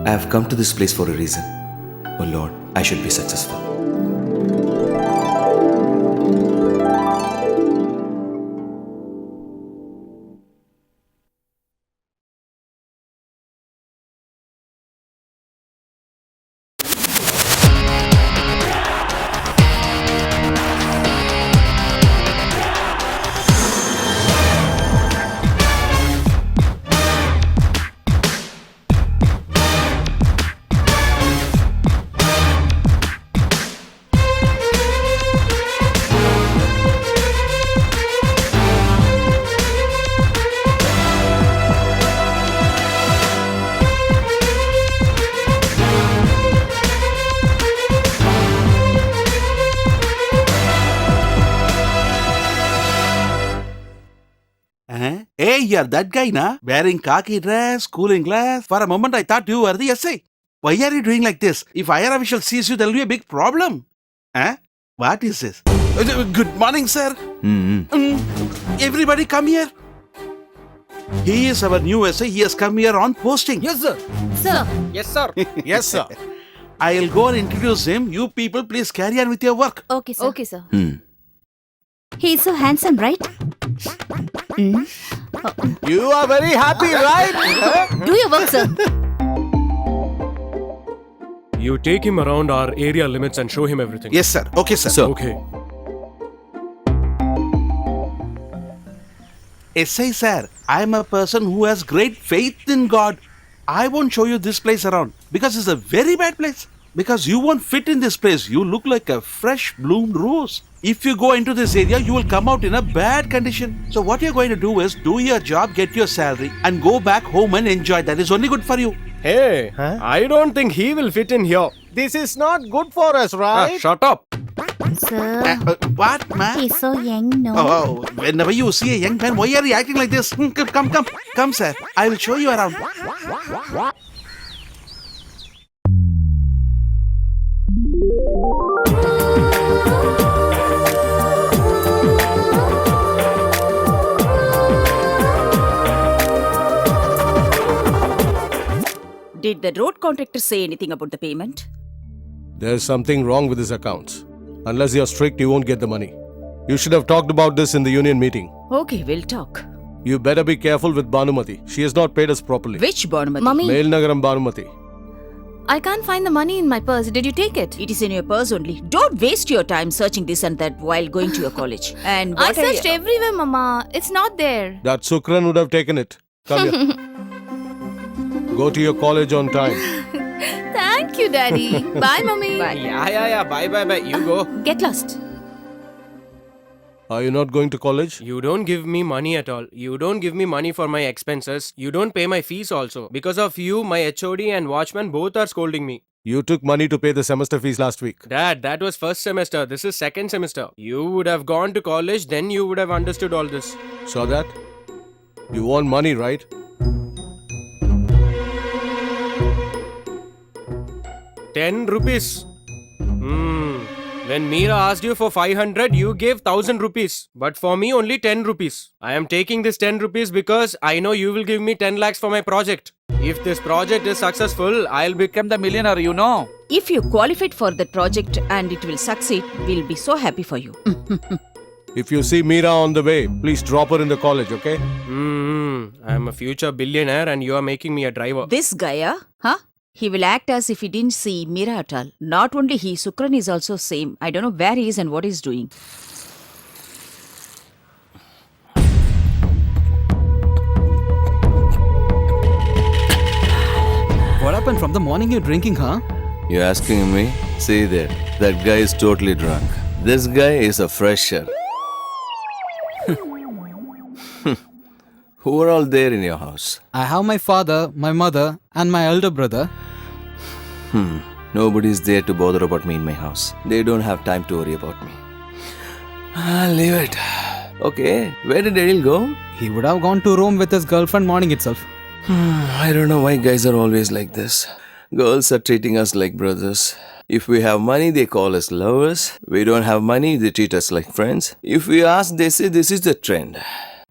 I have come to this place for a reason. Oh Lord, I should be successful. Hey, you're that guy, na? Wearing khaki dress, cooling glass. For a moment, I thought you were the SA. Why are you doing like this? If higher official sees you, there will be a big problem. Huh? What is this? Good morning, sir. Everybody come here. He is our new SA. He has come here on posting. Yes, sir. Sir. Yes, sir. Yes, sir. I'll go and introduce him. You people, please carry on with your work. Okay, sir. Okay, sir. He's so handsome, right? You are very happy, right? Do your work, sir. You take him around our area limits and show him everything. Yes, sir. Okay, sir. Sir. Okay. SA, sir, I am a person who has great faith in God. I won't show you this place around because it's a very bad place. Because you won't fit in this place. You look like a fresh bloomed rose. If you go into this area, you will come out in a bad condition. So what you're going to do is do your job, get your salary, and go back home and enjoy. That is only good for you. Hey, I don't think he will fit in here. This is not good for us, right? Shut up. Sir, What, man? he's so young, no? Oh, whenever you see a young man, why are you acting like this? Come, sir. I will show you around. Did the road contractor say anything about the payment? There's something wrong with his accounts. Unless you're strict, you won't get the money. You should have talked about this in the union meeting. Okay, we'll talk. You better be careful with Bhanumati. She has not paid us properly. Which Bhanumati? Mummy, Melnagaram Bhanumati. I can't find the money in my purse. Did you take it? It is in your purse only. Don't waste your time searching this and that while going to your college. And I what searched everywhere, Mama. It's not there. That Sukran would have taken it. Come here. Go to your college on time. Thank you, Daddy. Bye, Mummy. Bye. Yeah. Bye. You go. Get lost. Are you not going to college? You don't give me money at all. You don't give me money for my expenses. You don't pay my fees also. Because of you, my HOD and watchman both are scolding me. You took money to pay the semester fees last week. Dad, that was first semester. This is second semester. You would have gone to college, then you would have understood all this. Saw that? You want money, right? ₹10. When Meera asked you for 500, you gave 1000 rupees. But for me, only 10 rupees. I am taking this 10 rupees because I know you will give me 10 lakhs for my project. If this project is successful, I'll become the millionaire, you know. If you qualified for that project and it will succeed, we'll be so happy for you. If you see Meera on the way, please drop her in the college, okay? I am a future billionaire and you are making me a driver. This guy, huh? He will act as if he didn't see Meera at all. Not only he, Sukran is also same. I don't know where he is and what he's doing. What happened from the morning you're drinking, huh? You're asking me? See there, that guy is totally drunk. This guy is a fresher. Who are all there in your house? I have my father, my mother, and my elder brother. Nobody's there to bother about me in my house. They don't have time to worry about me. Leave it. Okay, where did Adil go? He would have gone to Rome with his girlfriend morning itself. I don't know why guys are always like this. Girls are treating us like brothers. If we have money, they call us lovers. We don't have money, they treat us like friends. If we ask, they say this is the trend.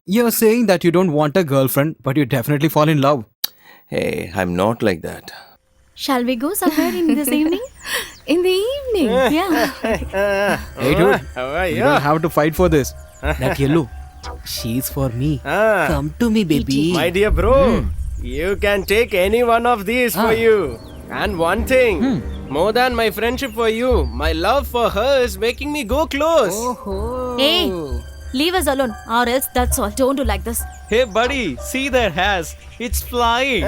You're saying that you don't want a girlfriend, but you definitely fall in love. Hey, I'm not like that. Shall we go somewhere in this evening? In the evening, yeah. Hey, dude. How are You you? don't have to fight for this. That yellow. She's for me. Ah, Come to me, baby. my dear bro, you can take any one of these for you. And one thing, more than my friendship for you, my love for her is making me go close. Hey, leave us alone, or else that's all. Don't do like this. Hey buddy, see their hairs. It's flying.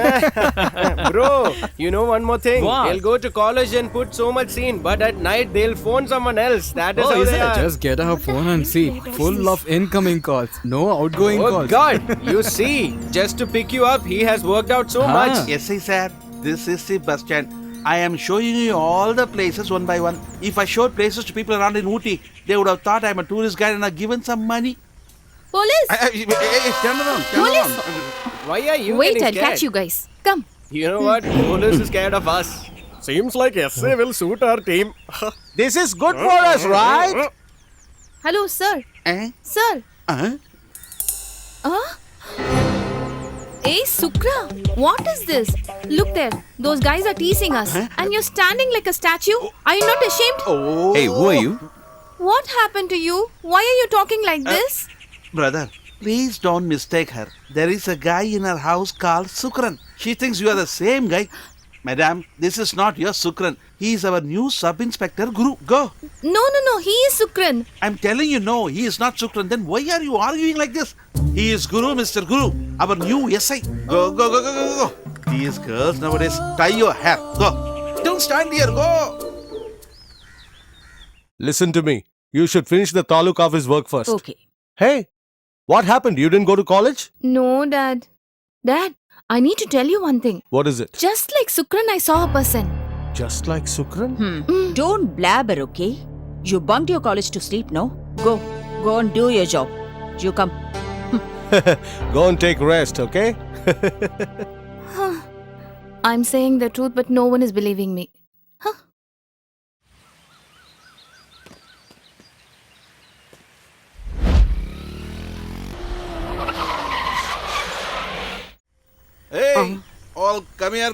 Bro, you know one more thing. What? They'll go to college and put so much scene, but at night they'll phone someone else. That is how is they it? are. Just get her phone and see. Full of incoming calls. No outgoing Oh calls. God, you see, just to pick you up, he has worked out so much. Yes, sir. This is the bus stand. I am showing you all the places one by one. If I showed places to people around in Ooty, they would have thought I'm a tourist guide and have given some money. Police! Turn around. Police! Why are you Wait, getting I'll scared? catch you guys. Come. You know what? Police is scared of us. Seems like SA will suit our team. This is good for us, right? Hello, sir. Eh? Sir. Uh-huh. Hey, Sukra, what is this? Look there. Those guys are teasing us. And you're standing like a statue. Are you not ashamed? Oh. Hey, who are you? What happened to you? Why are you talking like this? Brother, please don't mistake her. There is a guy in her house called Sukran. She thinks you are the same guy. Madam, this is not your Sukran. He is our new sub-inspector Guru. Go. No. He is Sukran. I'm telling you, no, he is not Sukran. Then why are you arguing like this? He is Guru, Mr. Guru, our new SI. Go. These girls nowadays tie your hair. Go. Don't stand here. Go. Listen to me. You should finish the taluk office work first. Okay. Hey, what happened? You didn't go to college? No, Dad. Dad, I need to tell you one thing. What is it? Just like Sukran, I saw a person. Just like Sukran? Don't blabber, okay? You bunked your college to sleep, no? Go and do your job. You come. Go and take rest, okay? I'm saying the truth, but no one is believing me. Hey, all come here.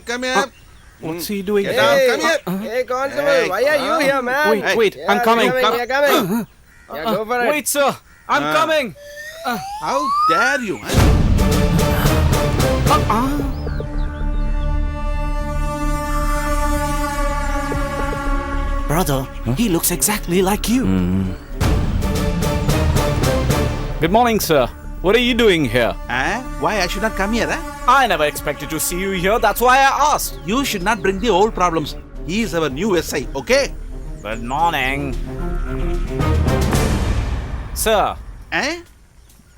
What's he doing? Get down, come here. Hey, Constable, Hey, why are you here, man? Wait, Yeah, I'm coming. You're coming. Yeah, go for it. Wait, sir. I'm coming. How dare you? Huh? Brother, he looks exactly like you. Good morning, sir. What are you doing here? Why I should not come here? I never expected to see you here. That's why I asked. You should not bring the old problems. He is our new SI, okay? Good morning. Sir,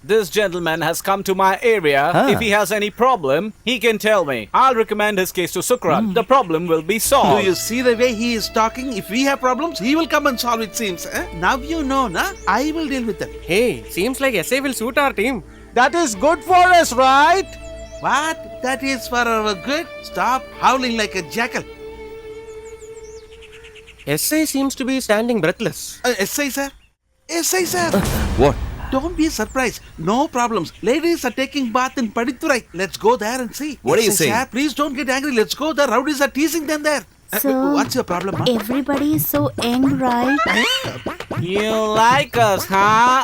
this gentleman has come to my area. If he has any problem, he can tell me. I'll recommend his case to Sukran. The problem will be Do solved. you see the way he is talking? If we have problems, he will come and solve it seems. Now you know, na? I will deal with them. Hey, seems like SA will suit our team. That is good for us, right? What? That is for our good? Stop howling like a jackal. SA seems to be standing breathless. SI sir? SI sir? What? Don't be surprised. No problems. Ladies are taking bath in Padithurai. Let's go there and see. What are you SI, saying? Sir, please don't get angry. Let's go. The rowdies are teasing them there. So- What's your problem, huh? Everybody is so angry, right? You like us, huh?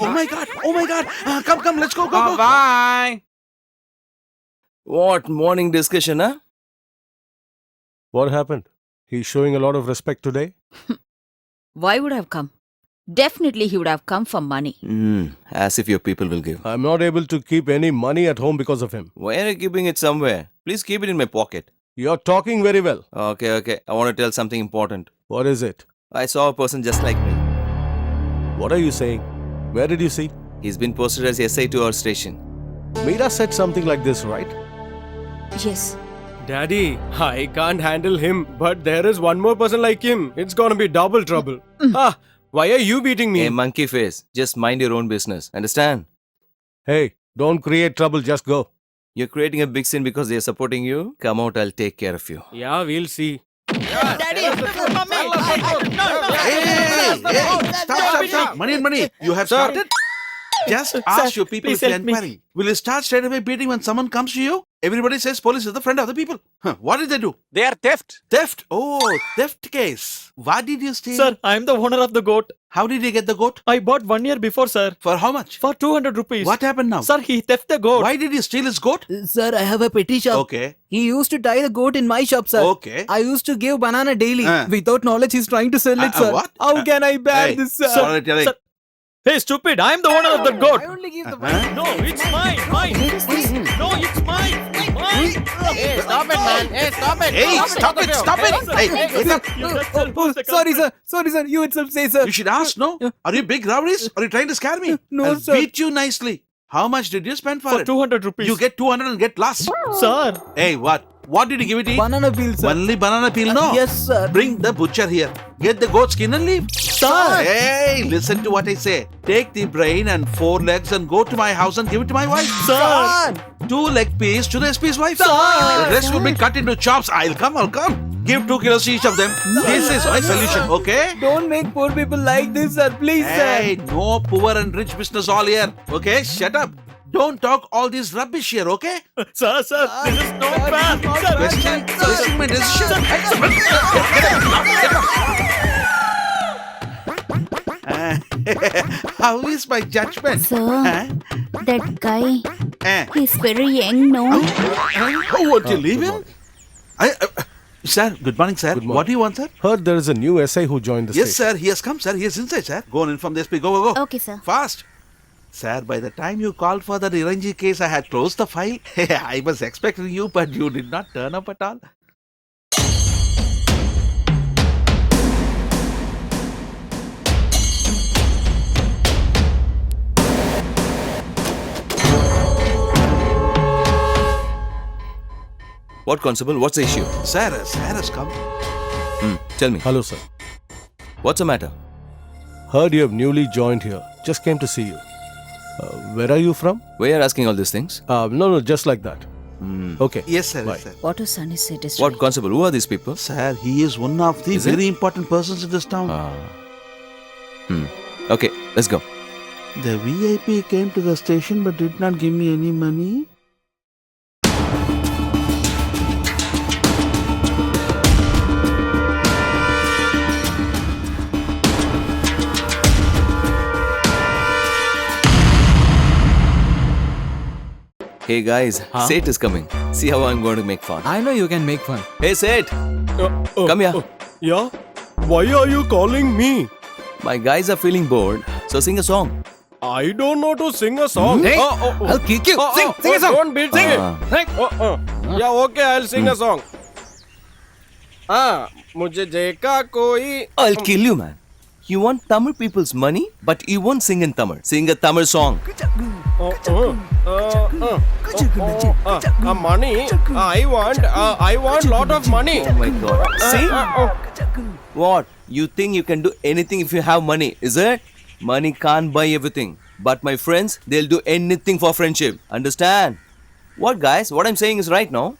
Oh my God. Come. Let's go. Go. Bye. What morning discussion, huh? What happened? He's showing a lot of respect today. Why would I have come? Definitely he would have come for money. As if your people will give. I'm not able to keep any money at home because of him. Why are you keeping it somewhere? Please keep it in my pocket. You're talking very well. Okay. I want to tell something important. What is it? I saw a person just like me. What are you saying? Where did you see? He's been posted as SI to our station. Meera said something like this, right? Yes. Daddy, I can't handle him, but there is one more person like him. It's gonna be double trouble. Why are you beating me? Hey, monkey face. Just mind your own business. Understand? Hey, don't create trouble, just go. You're creating a big scene because they're supporting you. Come out, I'll take care of you. Yeah, we'll see. Hey, stop. Money. You have started? Just ask your people if you're inquiring. Will you start straight away beating when someone comes to you? Everybody says police is the friend of the people. Huh, what did they do? They are theft. Theft. Oh, theft case. What did you steal? Sir, I am the owner of the goat. How did you get the goat? I bought 1 year before, sir. For how much? For 200 rupees. What happened now? Sir, he theft the goat. Why did you steal his goat? Sir, I have a petty shop. Okay. He used to tie the goat in my shop, sir. Okay. I used to give banana daily. Uh. Without knowledge, he's trying to sell it, sir. What? How can I bear Hey, this, sir? sorry, Terry. Sir, hey, stupid, I am the owner of the goat. I only give the Huh? No, it's mine. Mine. No, it's mine. Mine. Hey, stop it, man. Hey, stop it. Hey, stop it, stop it. Hey, wake up. You just Oh, who's the sorry, culprit. sir. Sorry, sir. You itself say, sir. You should ask, no? Are you big rowdies? Are you trying to scare me? No, I'll sir. beat you nicely. How much did you spend for For it? 200 rupees. You get 200 and get lost. Sir. Hey, what? What did you give it to eat? Banana peel, sir. Only banana peel, no? Yes, sir. Bring the butcher here. Get the goat skin and leave. Sir. Hey, listen to what I say. Take the brain and 4 legs and go to my house and give it to my wife. Sir. 2 leg piece to the SP's wife. The rest will be cut into chops. I'll come. Give 2 kilos to each of them. This is my solution, okay? Don't make poor people like this, sir. Please, Hey, sir. no poor and rich business all here. Okay, shut up. Don't talk all this rubbish here, okay? Sir, this is not fair. Sir, Question my decision. How is my judgment? Sir. Huh? That guy, Eh? he's very young, no? Oh, what, you leave him? Sir, good morning, sir. morning. What do you want, sir? Heard there is a new SI who joined the Yes, station. sir. He has come, sir. He is inside, sir. Go and inform the SP. Go. Okay, sir. Fast. Sir, by the time you called for the Niranji case, I had closed the file. I was expecting you, but you did not turn up at all. What, Constable? What's the issue? Sir has come. Tell me. Hello, sir. What's the matter? Heard you have newly joined here. Just came to see you. Where are you from? Why are you asking all these things? No, just like that. Okay. Yes, sir. Bye. Yes, sir. What a son is it? What, Constable? Who are these people? Sir, he is one of the Is it? very important persons in this town. Okay, let's go. The VIP came to the station but did not give me any money. Hey guys, Seth is coming. See how I'm going to make fun. I know you can make fun. Hey Seth, come here. Yeah? Why are you calling me? My guys are feeling bored, so sing a song. I don't know to sing a song. Hey, Oh. I'll kick you. Sing a song. Don't beat me. Ah. Yeah, okay, I'll sing a song. मुझे देखा कोई I'll kill you, man. You want Tamil people's money, but you won't sing in Tamil. Sing a Tamil song. money. I want lot of money. Oh my god. See? What? You think you can do anything if you have money, is it? Money can't buy everything. But my friends, they'll do anything for friendship. Understand? What, guys? What I'm saying is right now.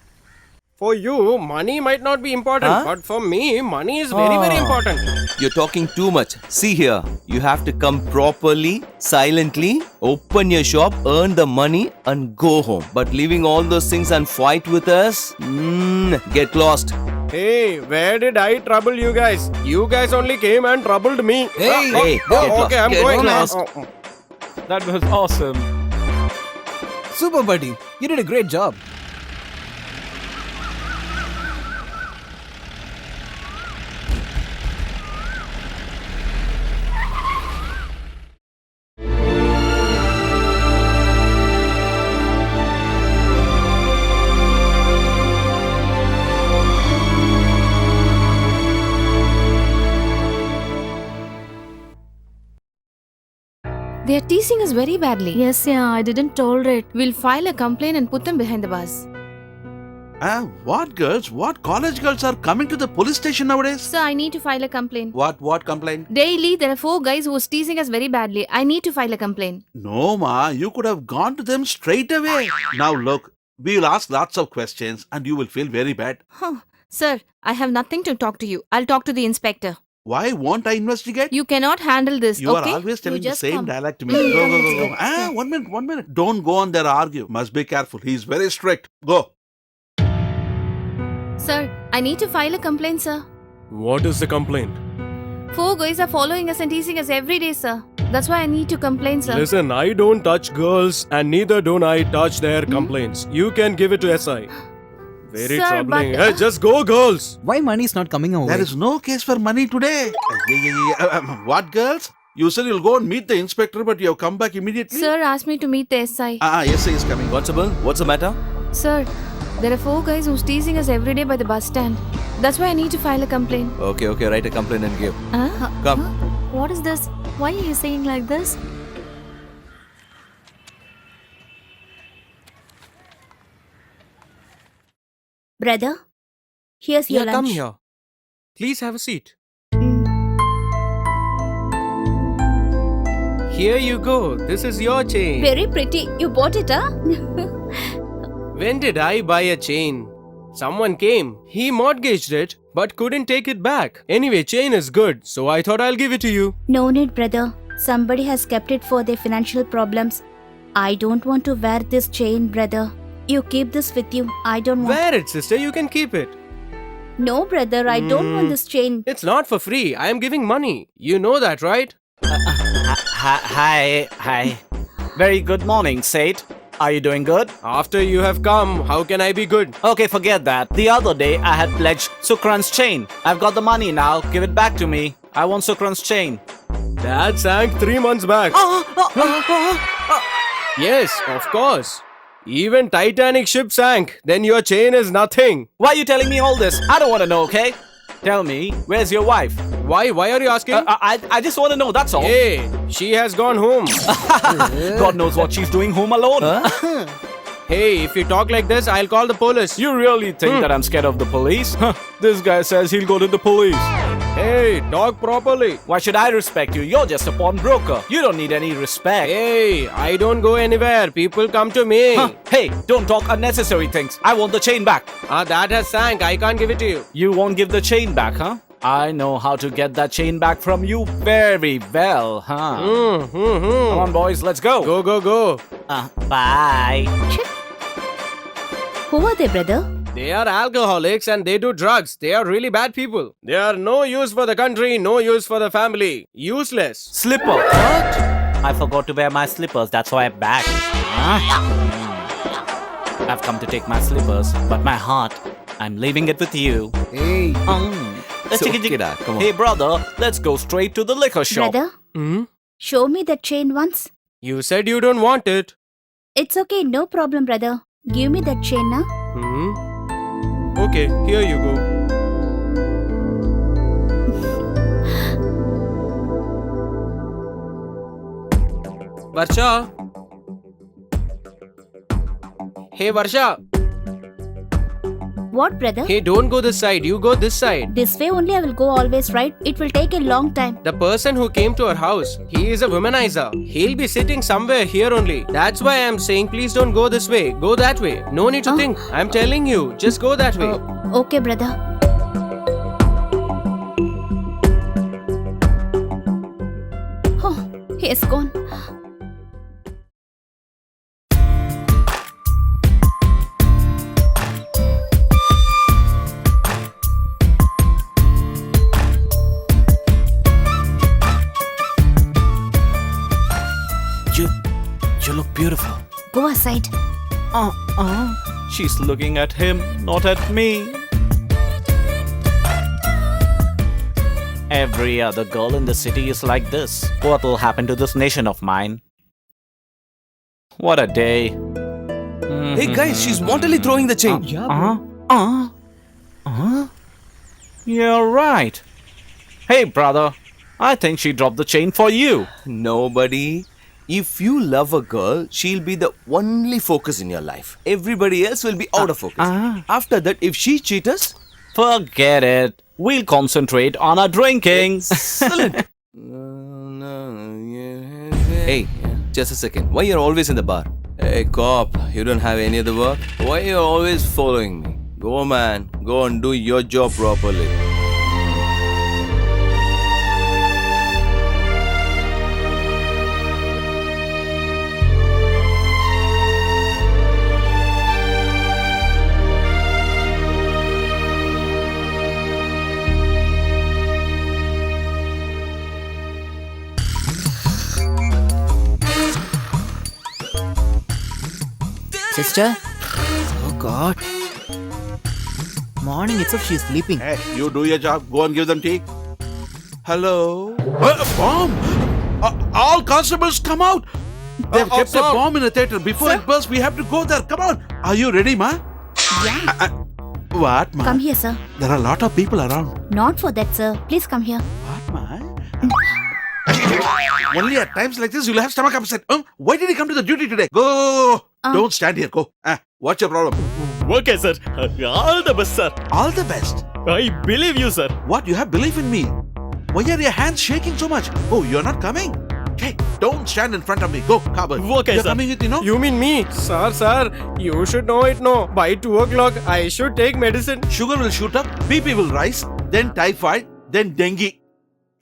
For you, money might not be important, Huh? but for me, money is very important. You're talking too much. See here, you have to come properly, silently, open your shop, earn the money, and go home. But leaving all those things and fight with us, get lost. Hey, where did I trouble you guys? You guys only came and troubled me. Hey, Hey, get okay, I'm get going. lost. That was awesome. Super, buddy. You did a great job. They are teasing us very badly. Yes, yeah, I didn't tolerate. We'll file a complaint and put them behind the bars. What girls? What college girls are coming to the police station nowadays? Sir, I need to file a complaint. What complaint? Daily, there are 4 guys who was teasing us very badly. I need to file a complaint. No, ma, you could have gone to them straight away. Now look, we will ask lots of questions and you will feel very bad. Sir, I have nothing to talk to you. I'll talk to the inspector. Why won't I investigate? You cannot handle this, You okay? are always telling the just same come. dialect to me. Go. 1 minute. Don't go on there argue. Must be careful. He's very strict. Go. Sir, I need to file a complaint, sir. What is the complaint? 4 guys are following us and teasing us every day, sir. That's why I need to complain, sir. Listen, I don't touch girls and neither don't I touch their complaints. You can give it to SI. Very Sir, troubling. but- Hey, just go, girls. Why money is not coming our There way? is no case for money today. What, girls? You said you'll go and meet the inspector, but you have come back immediately? Sir asked me to meet the SI. Yes, he is coming. What's up, Bill? What's the matter? Sir, there are 4 guys who's teasing us every day by the bus stand. That's why I need to file a complaint. Okay, write a complaint and give. Huh? Come. What is this? Why are you saying like this? Brother, here's Yeah, come here. Please have a seat. Here you go. This is your chain. Very pretty. You bought it, huh? When did I buy a chain? Someone came. He mortgaged it, but couldn't take it back. Anyway, chain is good, so I thought I'll give it to you. No need, brother. Somebody has kept it for their financial problems. I don't want to wear this chain, brother. You keep this with you. I don't want. Wear it, sister. You can keep it. No, brother. I don't want this chain. It's not for free. I am giving money. You know that, right? Hi. Very good morning, Seth. Are you doing good? After you have come, how can I be good? Okay, forget that. The other day I had pledged Sukran's chain. I've got the money now. Give it back to me. I want Sukran's chain. That sank 3 months back. Yes, of course. Even Titanic ship sank. Then your chain is nothing. Why are you telling me all this? I don't want to know, okay? Tell me, where's your wife? Why? Why are you asking? I just want to know, that's all. Hey, she has gone home. God knows what she's doing home alone. Hey, if you talk like this, I'll call the police. You really think that I'm scared of the police? This guy says he'll go to the police. Hey, talk properly. Why should I respect you? You're just a pawnbroker. You don't need any respect. Hey, I don't go anywhere. People come to me. Hey, don't talk unnecessary things. I want the chain back. That has sank. I can't give it to you. You won't give the chain back, huh? I know how to get that chain back from you very well, huh? Come on, boys, let's go. Go. Bye. Who are they, brother? They are alcoholics and they do drugs. They are really bad people. They are no use for the country, no use for the family. Useless. Slipper. What? I forgot to wear my slippers. That's why I'm back. I've come to take my slippers, but my heart, I'm leaving it with you. Hey. Come on. Hey, brother, let's go straight to the liquor shop. Brother, show me that chain once. You said you don't want it. It's okay. No problem, brother. Give me that chain now. Okay, here you go. Varsha. Hey, Varsha. What, brother? Hey, don't go this side. You go this side. This way only I will go always, right? It will take a long time. The person who came to our house, he is a womanizer. He'll be sitting somewhere here only. That's why I'm saying please don't go this way. Go that way. No need to think. I'm telling you, just go that way. Okay, brother. Oh, he is gone. You look beautiful. Go aside. She's looking at him, not at me. Every other girl in the city is like this. What will happen to this nation of mine? What a day. Hey guys, she's wantonly throwing the chain. You're right. Hey, brother. I think she dropped the chain for you. Nobody. If you love a girl, she'll be the only focus in your life. Everybody else will be out of focus. After that, if she cheats us, Forget it. We'll concentrate on our drinking. excellent. Hey, just a second. Why you're always in the bar? Hey, cop, you don't have any other work? Why you're always following me? Go, man. Go and do your job properly. Sister? Oh God. Morning itself she's sleeping. Hey, you do your job. Go and give them tea. Hello? Bomb! All constables, come out! They've kept a bomb in the theater. Before it bursts, we have to go there. Come on. Are you ready, ma? Yeah. What, ma? Come here, sir. There are a lot of people around. Not for that, sir. Please come here. What, ma? Only at times like this you'll have stomach upset. Why did he come to the duty today? Go! Don't stand here. Go. What's your problem? Okay, sir. All the best, sir. All the best. I believe you, sir. What? You have belief in me? Why are your hands shaking so much? Oh, you're not coming? Okay, don't stand in front of me. Go, Kabul. Okay, you're sir. coming with, you know? You mean me? Sir, you should know it, no. By 2 o'clock, I should take medicine. Sugar will shoot up, BP will rise, then typhoid, then dengue.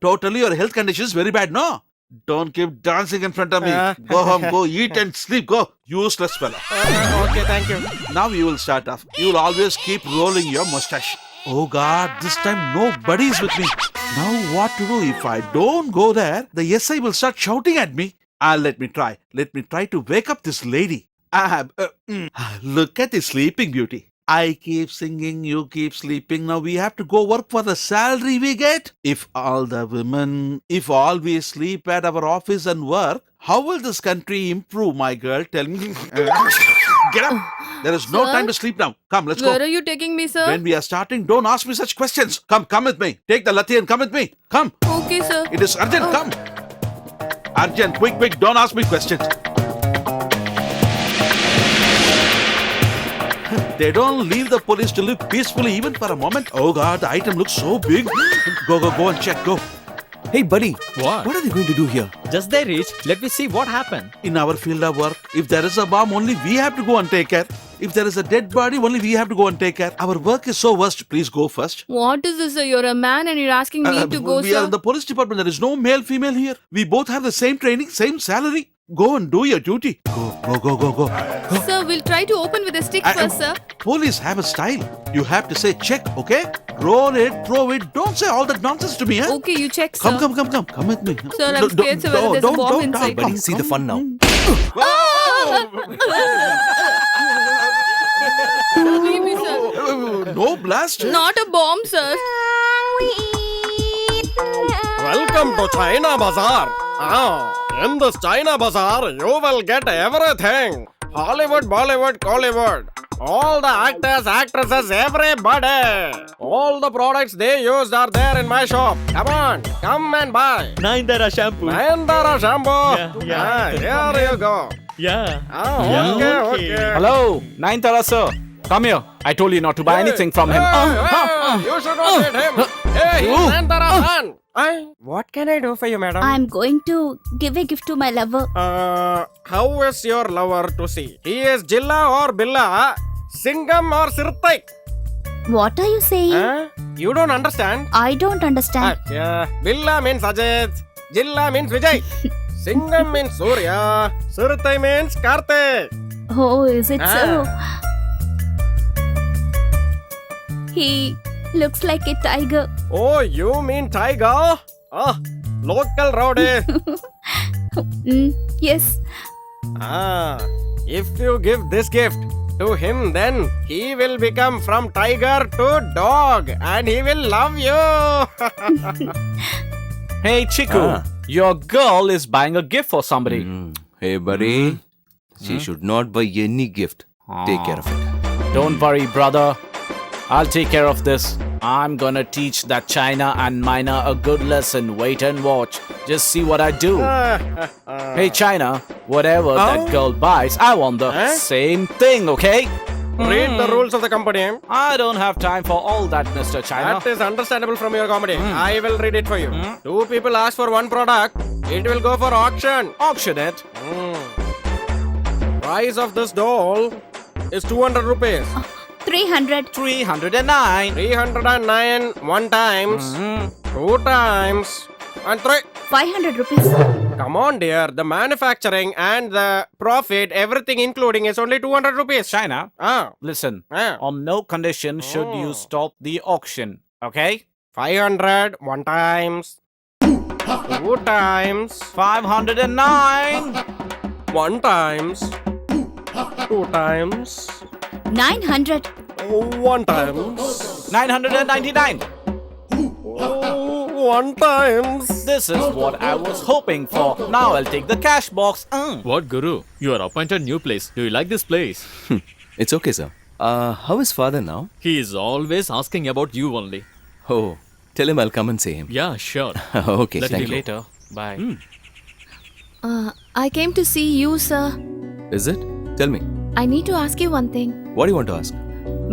Totally, your health condition is very bad, no? Don't keep dancing in front of me. Go home, go eat and sleep. Go, useless fellow. Okay, thank you. Now you will start off. You will always keep rolling your mustache. Oh God, this time nobody is with me. Now what to do if I don't go there? The SI will start shouting at me. Let me try. Let me try to wake up this lady. Look at the sleeping beauty. I keep singing, you keep sleeping. Now we have to go work for the salary we get. If all we sleep at our office and work, how will this country improve, my girl? Tell me. Get up. There is no time to sleep now. Come, let's go. Where are you taking me, sir? When we are starting, don't ask me such questions. Come with me. Take the lathi and come with me. Come. Okay, sir. It is urgent. Come. Urgent. Quick. Don't ask me questions. They don't leave the police to live peacefully even for a moment. Oh God, the item looks so big. Go and check. Go. Hey, buddy. What? What are they going to do here? Just they reach. Let me see what happened. In our field of work, if there is a bomb, only we have to go and take care. If there is a dead body, only we have to go and take care. Our work is so worst. Please go first. What is this, sir? You're a man and you're asking me to go, we sir. are in the police department. There is no male, female here. We both have the same training, same salary. Go and do your duty. Go. Sir, we'll try to open with a stick first, sir. Police have a style. You have to say check, okay? Roll it, throw it. Don't say all that nonsense to me, huh? Okay, you check, sir. Come with me. Sir, I'm scared, sir, whether there's a bomb inside. Buddy, see the fun now. Leave me, sir. No blast. Not a bomb, sir. Welcome to China Bazaar. In this China Bazaar, you will get everything. Hollywood, Bollywood, Collywood. All the actors, actresses, everybody. All the products they used are there in my shop. Come and buy. Nayandara shampoo. Nayandara shampoo. Yeah. Here you go. Yeah. Okay. Hello, Nayantara sir. Come here. I told you not to buy anything from him. You should not hit him. Hey, he's Nayantara-san. What can I do for you, madam? I'm going to give a gift to my lover. How is your lover to see? He is Jilla or Billa, Singam or Sirtai? What are you saying? You don't understand? I don't understand. Billa means Ajit, Jilla means Vijay, Singam means Surya, Sirtai means Karthik. Oh, is it so? He looks like a tiger. Oh, you mean tiger? Local rowdy. Yes. If you give this gift to him, then he will become from tiger to dog and he will love you. Hey, Chiku. Your girl is buying a gift for somebody. Hey, buddy. She should not buy any gift. Take care of it. Don't worry, brother. I'll take care of this. I'm gonna teach that China and Mina a good lesson. Wait and watch. Just see what I do. Hey, China, whatever that girl buys, I want the same thing, okay? Read the rules of the company. I don't have time for all that, Mr. China. That is understandable from your comedy. I will read it for you. Two people ask for one product. It will go for auction. Auction it. Price of this doll is 200 rupees. 300. 309. 309 one times, two times, and three. 500 rupees. Come on, dear. The manufacturing and the profit, everything including, is only 200 rupees. China, listen. On no condition should you stop the auction, okay? 500 one times, two times, 509. one times, 2 times. 900. 1 times. 999. 1 times. This is what I was hoping for. Now I'll take the cash box. What, Guru? You are appointed new place. Do you like this place? It's okay, sir. How is father now? He is always asking about you only. Oh, tell him I'll come and see him. Yeah, sure. Okay, Let thank me you. Later. Bye. I came to see you, sir. Is it? Tell me. I need to ask you one thing. What do you want to ask?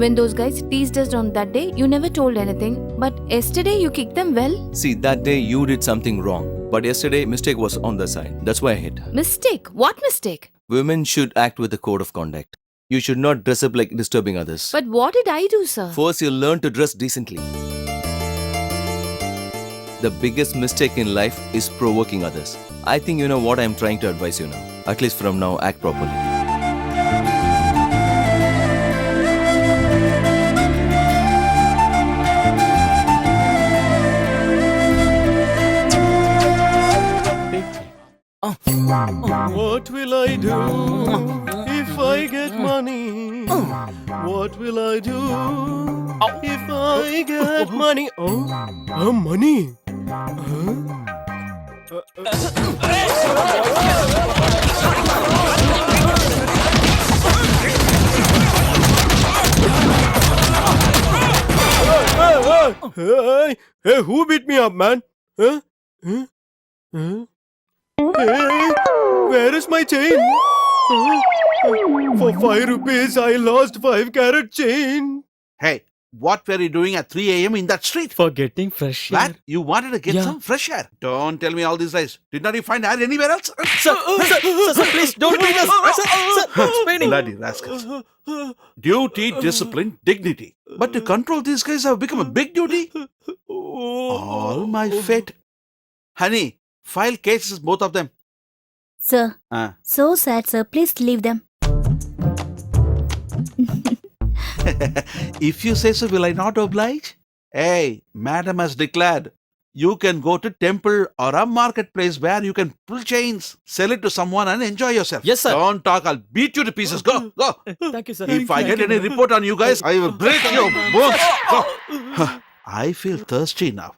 When those guys teased us on that day, you never told anything. But yesterday you kicked them well. See, that day you did something wrong. But yesterday, mistake was on the side. That's why I hit. Mistake? What mistake? Women should act with a code of conduct. You should not dress up like disturbing others. But what did I do, sir? First, you learn to dress decently. The biggest mistake in life is provoking others. I think you know what I'm trying to advise you now. At least from now, act properly. What will I do if I get money? What will I do if I get money? Oh, money. Hey, who beat me up, man? Huh? Hey, where is my chain? For 5 rupees, I lost 5-carat chain. Hey, what were you doing at 3 a.m. in that street? For getting fresh air. What? You wanted to get Yeah. some fresh air? Don't tell me all these lies. Did not you find air anywhere else? Sir, please don't beat us. Sir, it's paining. Bloody rascals. Duty, discipline, dignity. But to control these guys have become a big duty. All my fate. Honey, file cases, both of them. Sir, Ah. so sad, sir. Please leave them. If you say so, will I not oblige? Hey, madam has declared you can go to temple or a marketplace where you can pull chains, sell it to someone and enjoy yourself. Yes, sir. Don't talk, I'll beat you to pieces. Go, go. Thank you, sir. If I get any report on you guys, I will break your bones. Go. I feel thirsty now.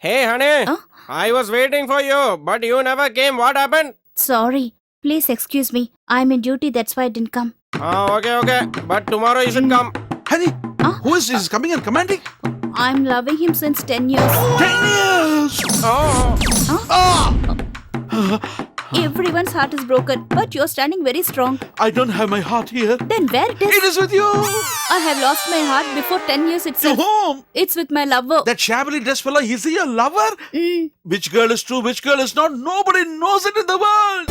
Hey, honey. Huh? I was waiting for you, but you never came. What happened? Sorry. Please excuse me. I'm in duty, that's why I didn't come. Okay. But tomorrow you should come. Honey, who is this coming and commanding? I'm loving him since 10 years. 10 years! Everyone's heart is broken, but you're standing very strong. I don't have my heart here. Then where it is? It is with you. I have lost my heart before 10 years To itself. whom? It's with my lover. That shabbily dressed fellow, is he your lover? Mm. Which girl is true, which girl is not? Nobody knows it in the world.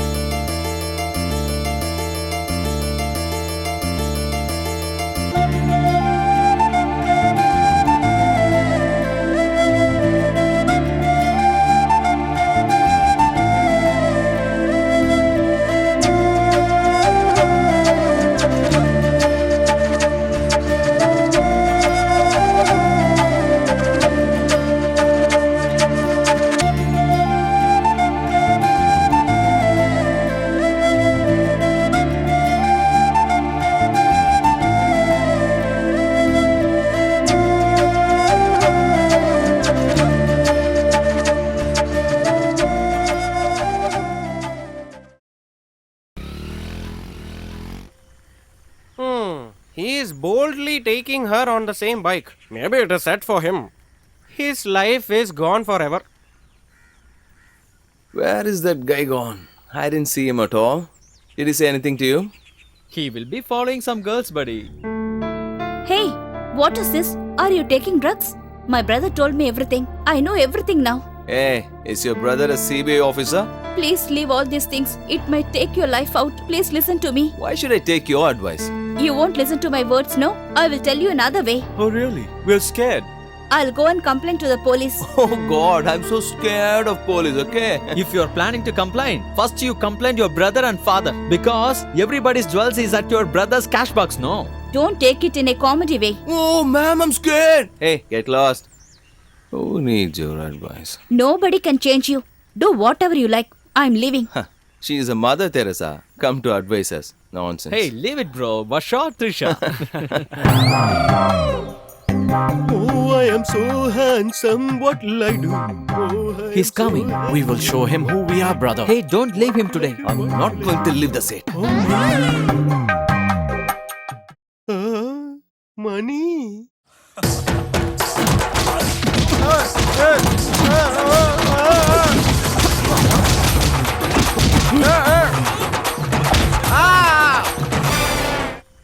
He is boldly taking her on the same bike. Maybe it is set for him. His life is gone forever. Where is that guy gone? I didn't see him at all. Did he say anything to you? He will be following some girls, buddy. Hey, What is this? Are you taking drugs? My brother told me everything. I know everything now. Hey, is your brother a CBI officer? Please leave all these things. It might take your life out. Please listen to me. Why should I take your advice? You won't listen to my words, no? I will tell you another way. Oh, really? We're scared. I'll go and complain to the police. Oh God, I'm so scared of police, okay? If you're planning to complain, first you complain your brother and father. Because everybody's jewels is at your brother's cash box, no? Don't take it in a comedy way. Oh ma'am, I'm scared. Hey, get lost. Who needs your advice? Nobody can change you. Do whatever you like. I'm leaving. She is a Mother Teresa. Come to advise us. Nonsense. Hey, leave it, bro. Vasha, Trisha. Oh, I am so handsome. What will I do? Oh, He's coming. We will show him who we are, brother. Hey, don't leave him today. I'm not going to leave the seat. Money.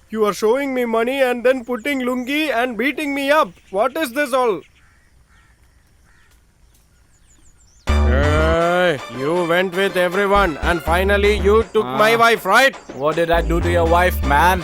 You are showing me money and then putting lungi and beating me up. What is this all? Hey, you went with everyone and finally you took my wife, right? What did I do to your wife, man?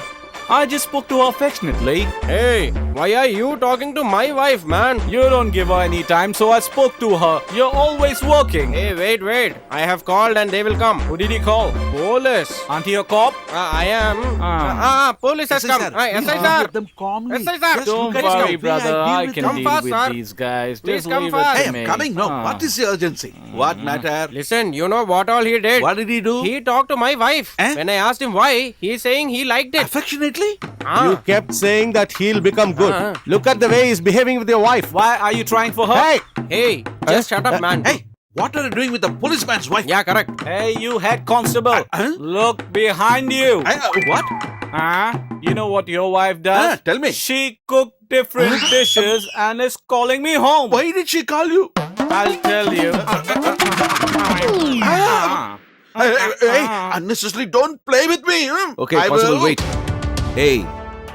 I just spoke to her affectionately. Hey, why are you talking to my wife, man? You don't give her any time, so I spoke to her. You're always working. Hey, wait. I have called and they will come. Who did he call? Police. Aren't you a cop? I am. Police has come. SI sir. Them calmly. SI sir. Just Don't look at worry, it. brother. I with can them. Come deal fast, with sir. these guys. Please Just come leave fast. it Hey, to I'm me. coming now. What is the urgency? What matter? Listen, you know what all he did? What did he do? He talked to my wife. Eh? When I asked him why, he's saying he liked it. Affectionately? You kept saying that he'll become good. Uh-huh. Look at the way he's behaving with your wife. Why are you trying for her? Hey! Hey, just shut up, man. Hey, what are you doing with the policeman's wife? Yeah, correct. Hey, you head constable. Huh? Look behind you. What? You know what your wife does? Tell me. She cooked different dishes and is calling me home. Why did she call you? I'll tell you. Hey, unnecessarily don't play with me. Okay, I Constable, will. wait. Hey,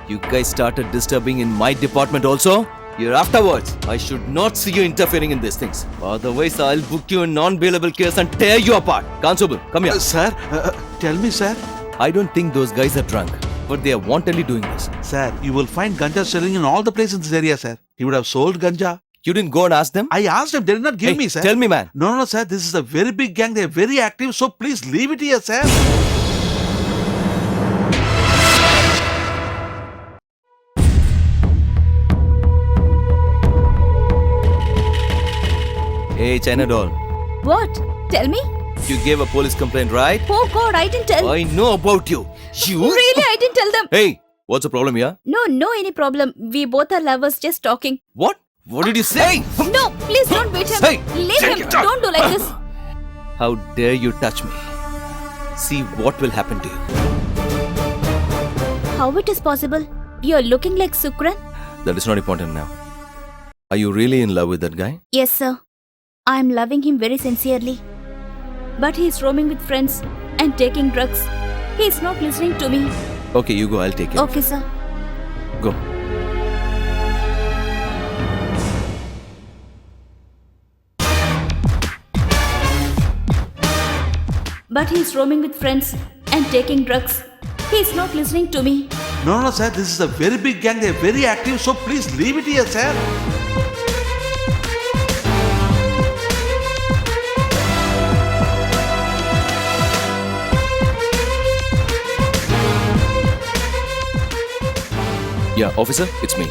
you guys started disturbing in my department also? You're afterwards. I should not see you interfering in these things. Otherwise, I'll book you a non-bailable case and tear you apart. Constable, come here. Sir, tell me, sir. I don't think those guys are drunk, but they are wantonly doing this. Sir, you will find ganja selling in all the places in this area, sir. He would have sold ganja. You didn't go and ask them? I asked him, they did not give Hey, me, sir. tell me, man. No, sir. This is a very big gang. They are very active. So please leave it here, sir. Hey, China doll. What? Tell me? You gave a police complaint, right? Oh God, I didn't tell. I know about you. You? Really, I didn't tell them. Hey, what's the problem here? No, any problem. We both are lovers, just talking. What? What did you say? No, please don't beat him. Hey, Leave take him. it out. Don't do like this. How dare you touch me? See what will happen to you. How it is possible? You're looking like Sukran? That is not important now. Are you really in love with that guy? Yes, sir. I'm loving him very sincerely. But he's roaming with friends and taking drugs. He's not listening to me. Okay, you go. I'll take care. Okay, sir. Go. But he's roaming with friends and taking drugs. He's not listening to me. No, sir. This is a very big gang. They are very active. So please leave it here, sir. Yeah, officer, it's me.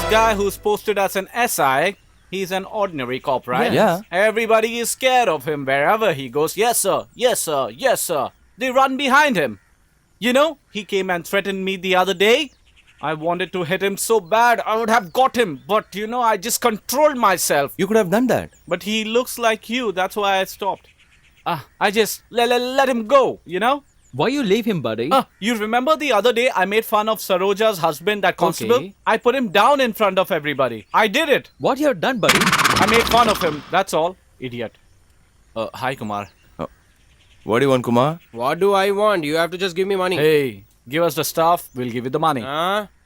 Guy who's posted as an SI, he's an ordinary cop, right? Yeah. Everybody is scared of him wherever he goes. Yes, sir. Yes, sir. Yes, sir. They run behind him. You know, he came and threatened me the other day. I wanted to hit him so bad, I would have got him. But you know, I just controlled myself. You could have done that. But he looks like you, that's why I stopped. I just let him go, you know? Why you leave him, buddy? You remember the other day I made fun of Saroja's husband, that constable? Okay. I put him down in front of everybody. I did it. What you have done, buddy? I made fun of him, that's all. Idiot. Hi, Kumar. What do you want, Kumar? What do I want? You have to just give me money. Hey, give us the stuff, we'll give you the money.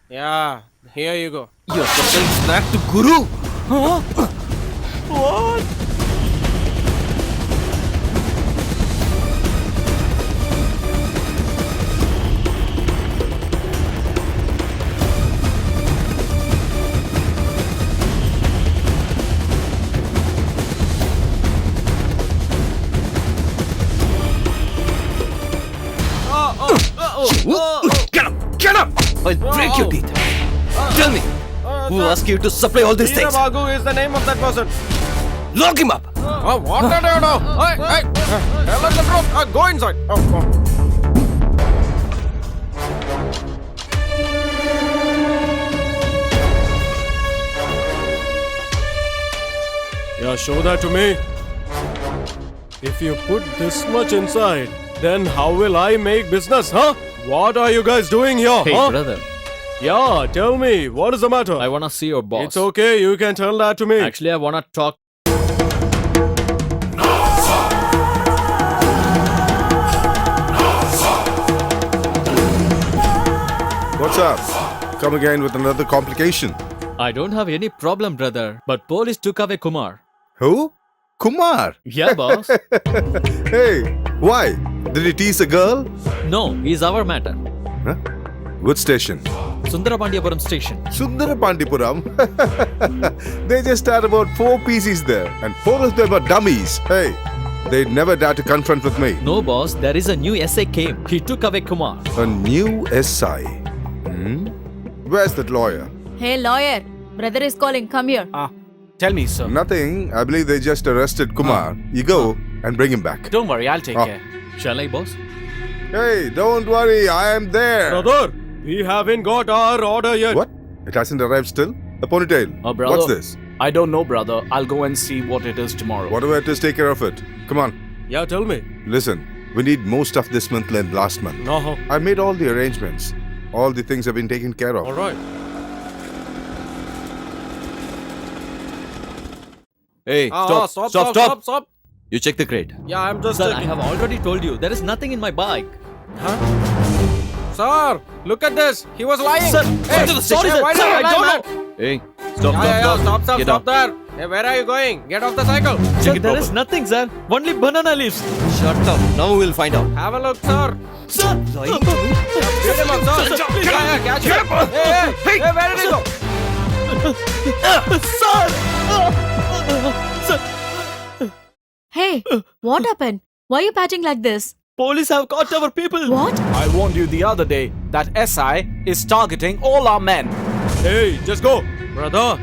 Yeah, here you go. You're supplying snack to Guru. What? Get up! I'll break your teeth. Tell me, who asked you to supply all these things? Veerabagu is the name of that person. Lock him up. What did you do? Hey, tell us the truth. Go inside. Yeah, show that to me. If you put this much inside, then how will I make business, huh? What are you guys doing here, Hey, huh? brother. Yeah, tell me, what is the matter? I wanna see your boss. It's okay, you can tell that to me. Actually, I wanna talk. What's up? Come again with another complication. I don't have any problem, brother. But police took away Kumar. Who? Kumar? Yeah, boss. Hey, why? Did he tease a girl? No, he's our matter. Huh? Which station? Sundarapandiyapuram station. Sundarapandipuram? They just had about 4 PCs there, and 4 of them are dummies. Hey, they never dare to confront with me. No, boss. There is a new SA came. He took away Kumar. A new SI. Where's that lawyer? Hey, lawyer. Brother is calling. Come here. Tell me, sir. Nothing. I believe they just arrested Kumar. You go and bring him back. Don't worry, I'll take care. Shall I, boss? Hey, don't worry. I am there. Brother, we haven't got our order yet. What? It hasn't arrived still? A ponytail. Brother. What's this? I don't know, brother. I'll go and see what it is tomorrow. Whatever it is, take care of it. Come on. Yeah, tell me. Listen, we need more stuff this month than last month. No. I made all the arrangements. All the things have been taken care of. All right. Hey, Stop. You check the crate. Yeah, I'm just Sir, I checking. have already told you. There is nothing in my bike. Sir, look at this. He was lying. Sir, Hey, sorry, sir. why Sir, did you I lie, don't man? know. Hey, Stop Get there. Hey, where are you going? Get off the cycle. Sir, there is nothing, sir. Only banana leaves. Shut up. Now we'll find out. Have a look, sir. Sir! Lying to me? Beat him up, sir. Yeah, catch him. Hey, where did he go? Hey, what happened? Why are you patching like this? Police have caught our people. What? I warned you the other day that SI is targeting all our men. Hey, just go. Brother,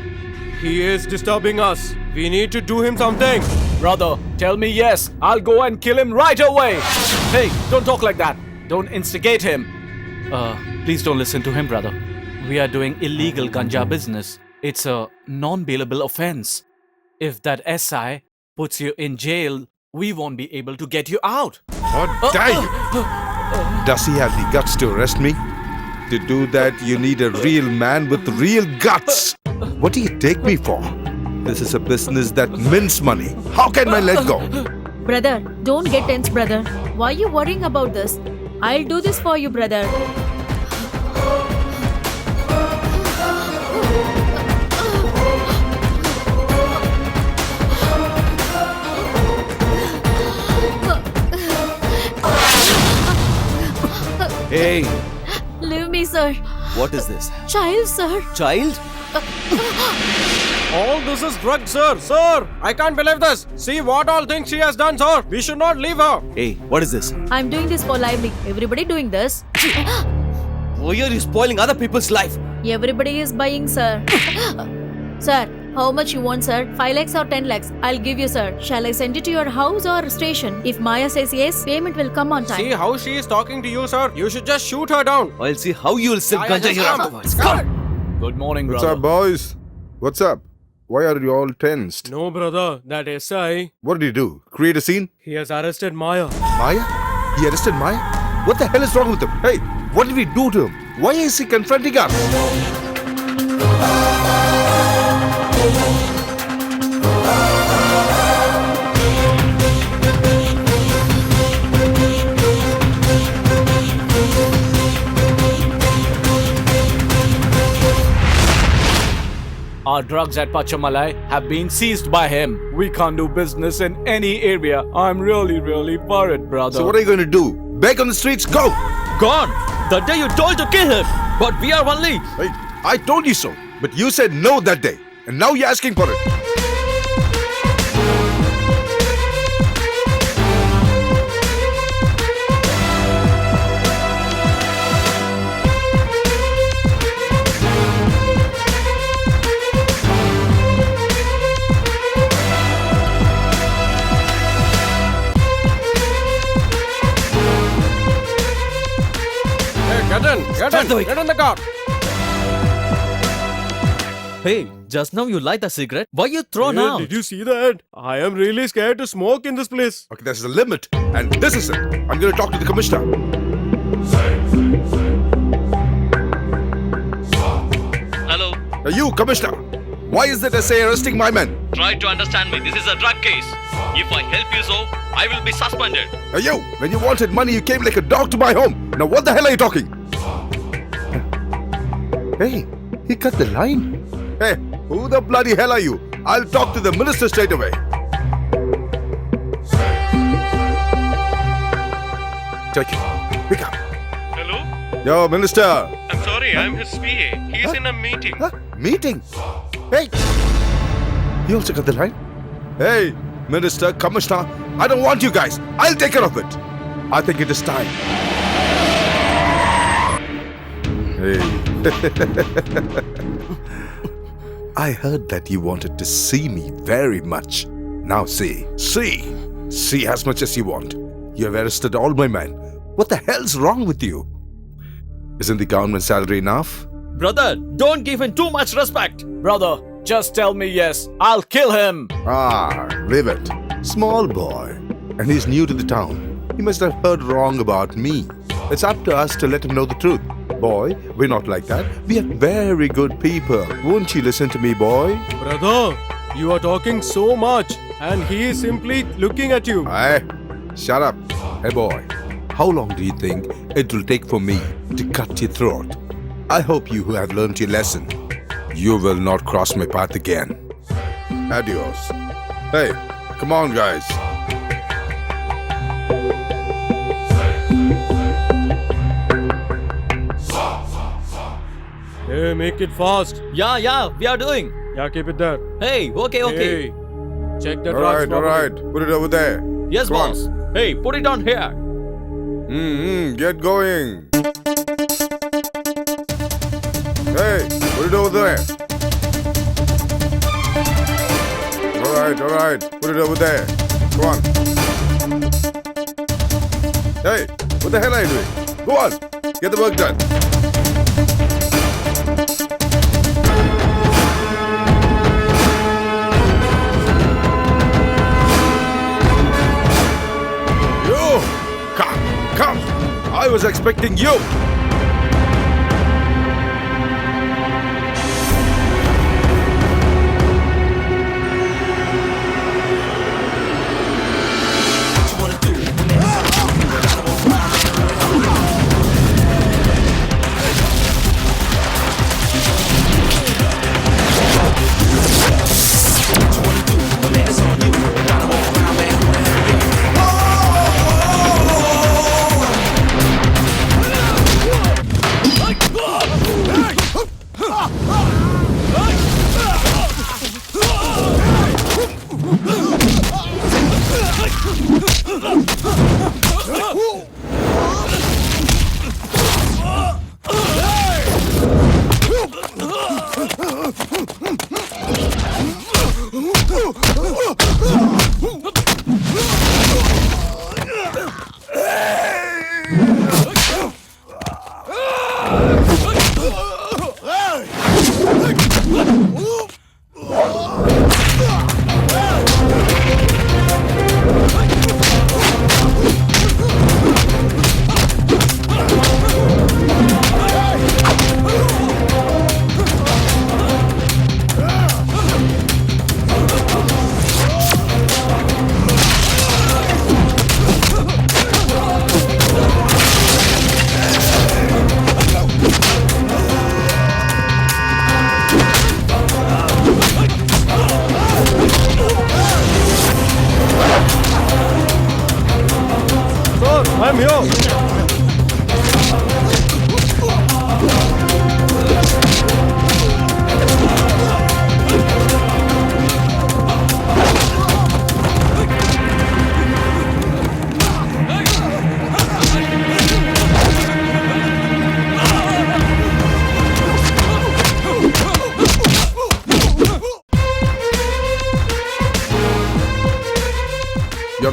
he is disturbing us. We need to do him something. Brother, tell me yes. I'll go and kill him right away. Hey, don't talk like that. Don't instigate him. Please don't listen to him, brother. We are doing illegal ganja business. It's a non-bailable offense. If that SI puts you in jail, we won't be able to get you out. Or die! Does he have the guts to arrest me? To do that, you need a real man with real guts. What do you take me for? This is a business that mints money. How can I let go? Brother, don't get tense, brother. Why are you worrying about this? I'll do this for you, brother. Hey, Leave me, sir. what is this? Child, sir. Child? All this is drugs, sir. Sir, I can't believe this. See what all things she has done, sir. We should not leave her. Hey, what is this? I'm doing this for lively. Everybody doing this. Why are you spoiling other people's life? Everybody is buying, sir. Sir, How much you want, sir? 5 lakhs or 10 lakhs? I'll give you, sir. Shall I send it to your house or station? If Maya says yes, payment will come on time. See how she is talking to you, sir? You should just shoot her down. I'll see how you'll sip Yeah, ganja just here come. afterwards. Come. Good morning, What's brother. up, boys? What's up? Why are you all tensed? No, brother, that SI, What did he do? Create a scene? he has arrested Maya. Maya? He arrested Maya? What the hell is wrong with him? Hey, what did we do to him? Why is he confronting us? Our drugs at Pachamalai have been seized by him. We can't do business in any area. I'm really worried, brother. So what are you going to do? Beg on the streets? Go! Gone! The day you told to kill him! But we are only... Hey, I told you so. But you said no that day. And now you're asking for it. Hey, get in the car. Hey, just now you light a cigarette. Why you throw Hey, now? did you see that? I am really scared to smoke in this place. Okay, there's a limit. And this is it. I'm going to talk to the commissioner. Hello. Now you, commissioner. Why is that SA arresting my men? Try to understand me. This is a drug case. If I help you so, I will be suspended. Now you, when you wanted money, you came like a dog to my home. Now what the hell are you talking? Hey, he cut the line. Hey, who the bloody hell are you? I'll talk to the minister straight away. Take it. Pick up. Hello? Yo, minister. I'm sorry, I'm his PA. He's in a meeting. Huh? Meeting? Hey! You also cut the line? Hey, minister, commissioner, I don't want you guys. I'll take care of it. I think it is time. Hey. I heard that you wanted to see me very much. Now see as much as you want. You have arrested all my men. What the hell's wrong with you? Isn't the government salary enough? Brother, don't give him too much respect. Brother, just tell me yes. I'll kill him. Ah, leave it. Small boy. And he's new to the town. He must have heard wrong about me. It's up to us to let him know the truth. Boy, we're not like that. We are very good people. Won't you listen to me, boy? Brother, you are talking so much and he is simply looking at you. Hey, shut up. Hey, boy. How long do you think it will take for me to cut your throat? I hope you have learned your lesson. You will not cross my path again. Adios. Hey, come on, guys. Hey, make it fast. Yeah, we are doing. Yeah, keep it there. Hey, okay. Hey, check the All drugs right, all properly. right. Put it over there. Yes, Come on. boss. Hey, put it on here. Get going. Hey, put it over there. All right. Put it over there. Come on. Hey, what the hell are you doing? Go on. Get the work done. You! Come. I was expecting you.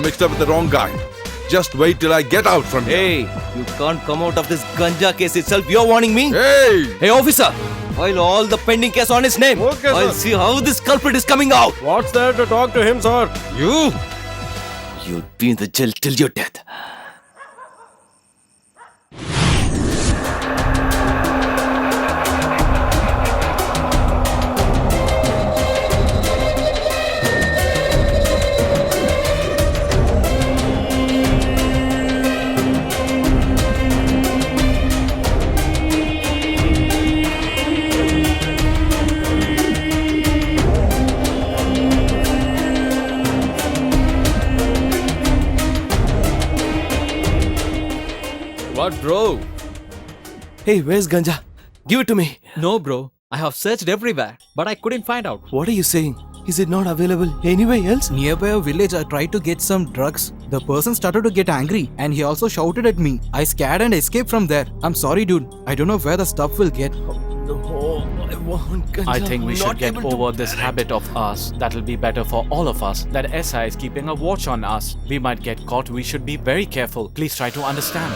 mixed up with the wrong guy. Just wait till I get out from here. Hey, you can't come out of this ganja case itself. You're warning me? Hey! Hey, officer! File all the pending case on his name. Okay, I'll sir. see how this culprit is coming out. What's there to talk to him, sir? You'll be in the jail till your death. What, bro? Hey, where's ganja? Give it to me. No, bro. I have searched everywhere, but I couldn't find out. What are you saying? Is it not available anywhere else? Nearby a village, I tried to get some drugs. The person started to get angry and he also shouted at me. I scared and escaped from there. I'm sorry, dude. I don't know where the stuff will get. No, I want ganja. I think we I'm should not get able to over this habit of ours. That'll be better for all of us. That SI is keeping a watch on us. We might get caught. We should be very careful. Please try to understand.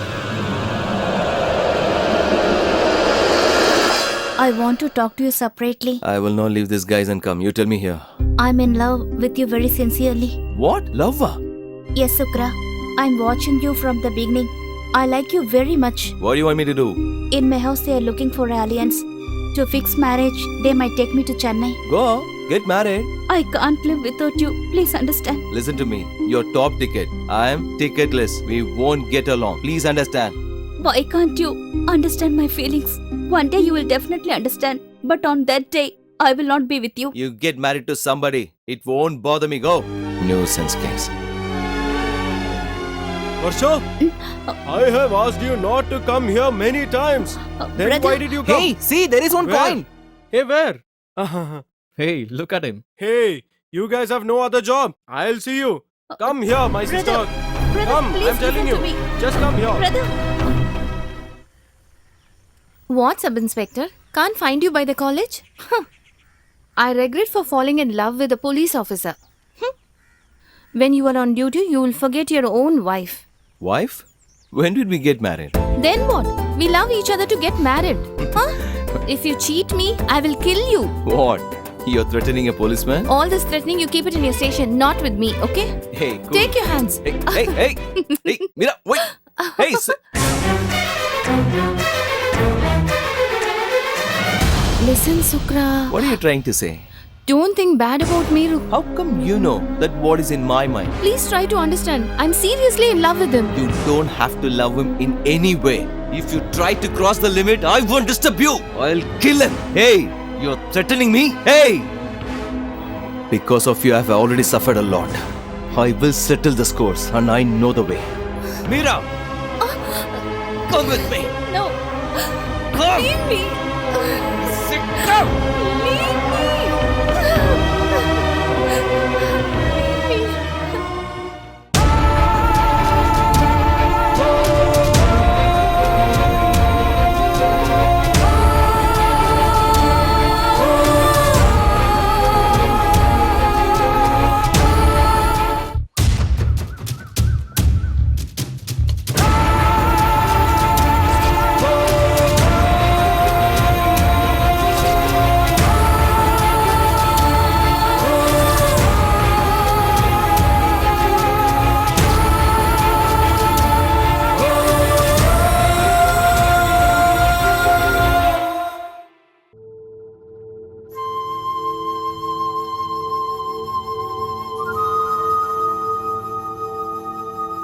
I want to talk to you separately. I will not leave these guys and come. You tell me here. I'm in love with you very sincerely. What? Lover? Yes, Sukra. I'm watching you from the beginning. I like you very much. What do you want me to do? In my house, they are looking for alliance. To fix marriage, they might take me to Chennai. Go. Get married. I can't live without you. Please understand. Listen to me. You're top ticket. I am ticketless. We won't get along. Please understand. Why can't you understand my feelings? One day you will definitely understand. But on that day, I will not be with you. You get married to somebody. It won't bother me. Go. Nuisance case. Varsha, I have asked you not to come here many times. Then brother. why did you come? Hey, see, there is one Where? coin. Hey, where? Hey, look at him. Hey, you guys have no other job. I'll see you. Come here, my sister. Brother, Come, please I'm telling listen you. to me. Just come here. Brother. What, Sub-Inspector? Can't find you by the college? I regret for falling in love with a police officer. When you are on duty, you will forget your own wife. Wife? When did we get married? Then what? We love each other to get married. Huh? If you cheat me, I will kill you. What? You're threatening a policeman? All this threatening, you keep it in your station, not with me, okay? Hey, cool. Take your hands. Hey, Mira, wait. Hey, Listen, Sukra. what are you trying to say? Don't think bad about me, Ruk. How come you know that what is in my mind? Please try to understand. I'm seriously in love with him. You don't have to love him in any way. If you try to cross the limit, I won't disturb you. I'll kill him. Hey, you're threatening me? Hey! Because of you, I've already suffered a lot. I will settle the scores, and I know the way. Mira! Come with me! No. Come! Leave me. Come! Leave me.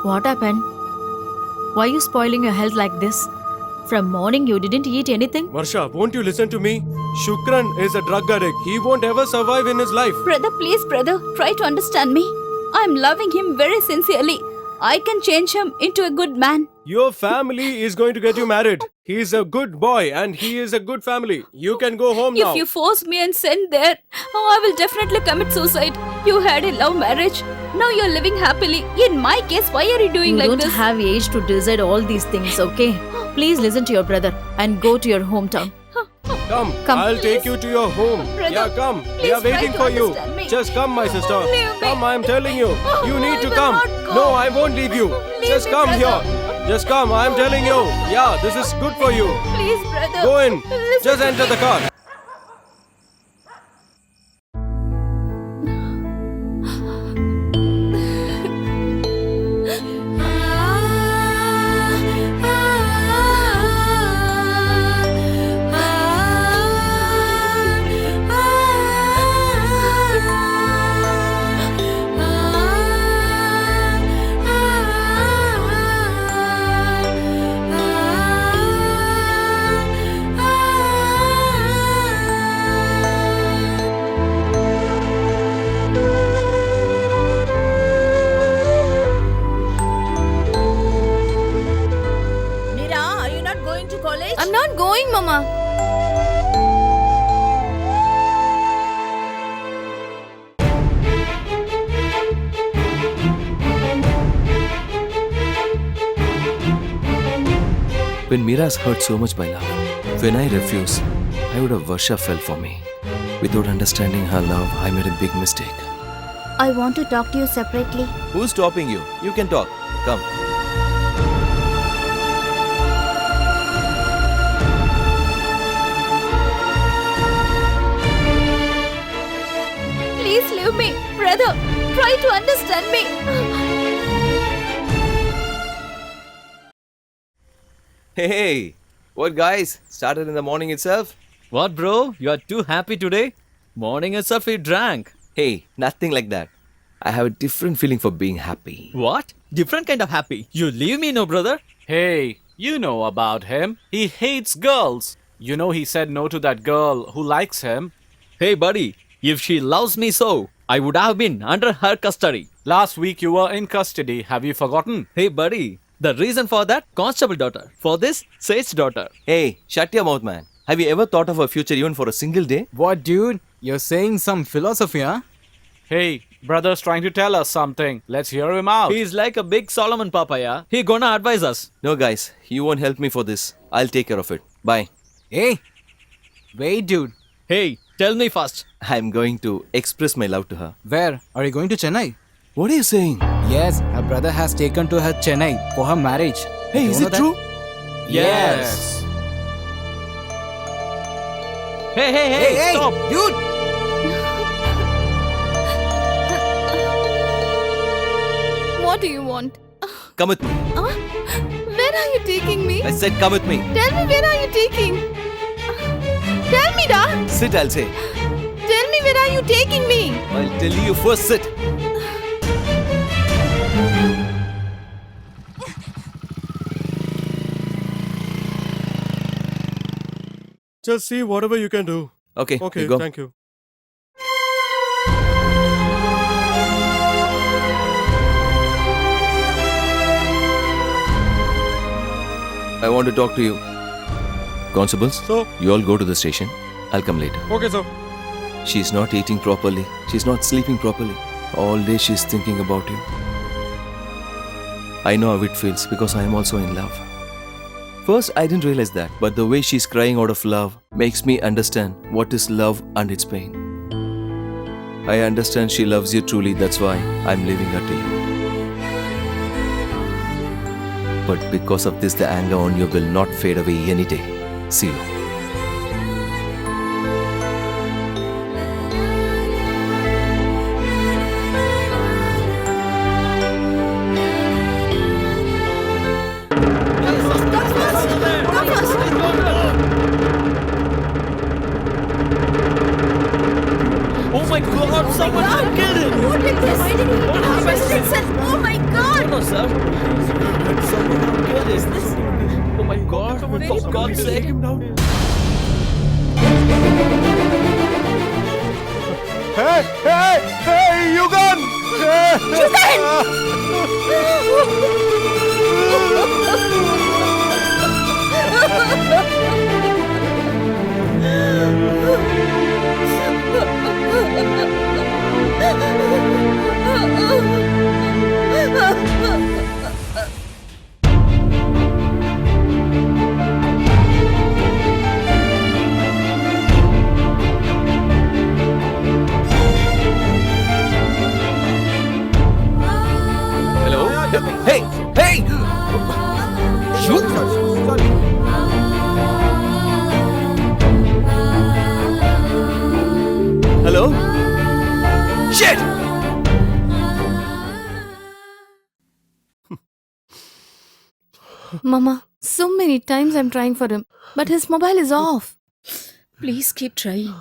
What happened? Why are you spoiling your health like this? From morning you didn't eat anything? Varsha, won't you listen to me? Shukran is a drug addict. He won't ever survive in his life. Brother, please, brother, try to understand me. I'm loving him very sincerely. I can change him into a good man. Your family is going to get you married. He is a good boy and he is a good family. You can go home now. If you force me and send there, I will definitely commit suicide. You had a love marriage. Now you're living happily. In my case, why are you doing You like don't this? have age to decide all these things, okay? Please listen to your brother and go to your hometown. Come, Come. I'll take you to your home. Brother, Yeah, come. We Please are waiting try to for you. understand me. Just come, my sister. Leave me. Come, I am telling you. You need to I will come. not go. No, I won't leave you. Just me, come brother. here. Just come, I am telling you. Yeah, this is good for you. Please, brother. Go in. Listen Just to enter me. the car. Mira, are you not going to college? I'm not going, Mama. When Mira's hurt so much by love, when I refuse, I would have Varsha fell for me. Without understanding her love, I made a big mistake. I want to talk to you separately. Who's stopping you? You can talk. Come. Please leave me. Brother, try to understand me. Hey, what guys? Started in the morning itself? What, bro? You are too happy today? Morning itself we drank. Hey, nothing like that. I have a different feeling for being happy. What? Different kind of happy. You leave me, no, brother? Hey, you know about him. He hates girls. You know he said no to that girl who likes him. Hey, buddy. If she loves me so, I would have been under her custody. Last week you were in custody. Have you forgotten? Hey, buddy. The reason for that, constable daughter. For this, Sage daughter. Hey, shut your mouth, man. Have you ever thought of a future even for a single day? What, dude? You're saying some philosophy, huh? Hey, brother's trying to tell us something. Let's hear him out. He's like a big Solomon Papaya. He gonna advise us. No, guys, you won't help me for this. I'll take care of it. Bye. Hey, wait, dude. Hey, tell me first. I'm going to express my love to her. Where? Are you going to Chennai? What are you saying? Yes, her brother has taken to her Chennai for her marriage. Hey, You is know it that? true? Yes. Hey, stop. dude! What do you want? Come with me. Where are you taking me? I said come with me. Tell me, where are you taking? Tell me, da. Sit, I'll say. Tell me, where are you taking me? I'll tell you first, sit. Just see whatever you can do. Okay, Okay, you go. thank you. I want to talk to you. Constables, So, you all go to the station. I'll come later. okay, sir. She's not eating properly. She's not sleeping properly. All day she's thinking about you. I know how it feels because I am also in love. First, I didn't realize that, but the way she's crying out of love makes me understand what is love and its pain. I understand she loves you truly, that's why I'm leaving her to you. But because of this, the anger on you will not fade away any day. See you. Oh my god, someone killed him. What did this? What happened? Oh my god! No, sir. Someone killed him. Oh my god, for God's sake. Hey, Yugan! Mama, so many times I'm trying for him, but his mobile is off. Please keep trying.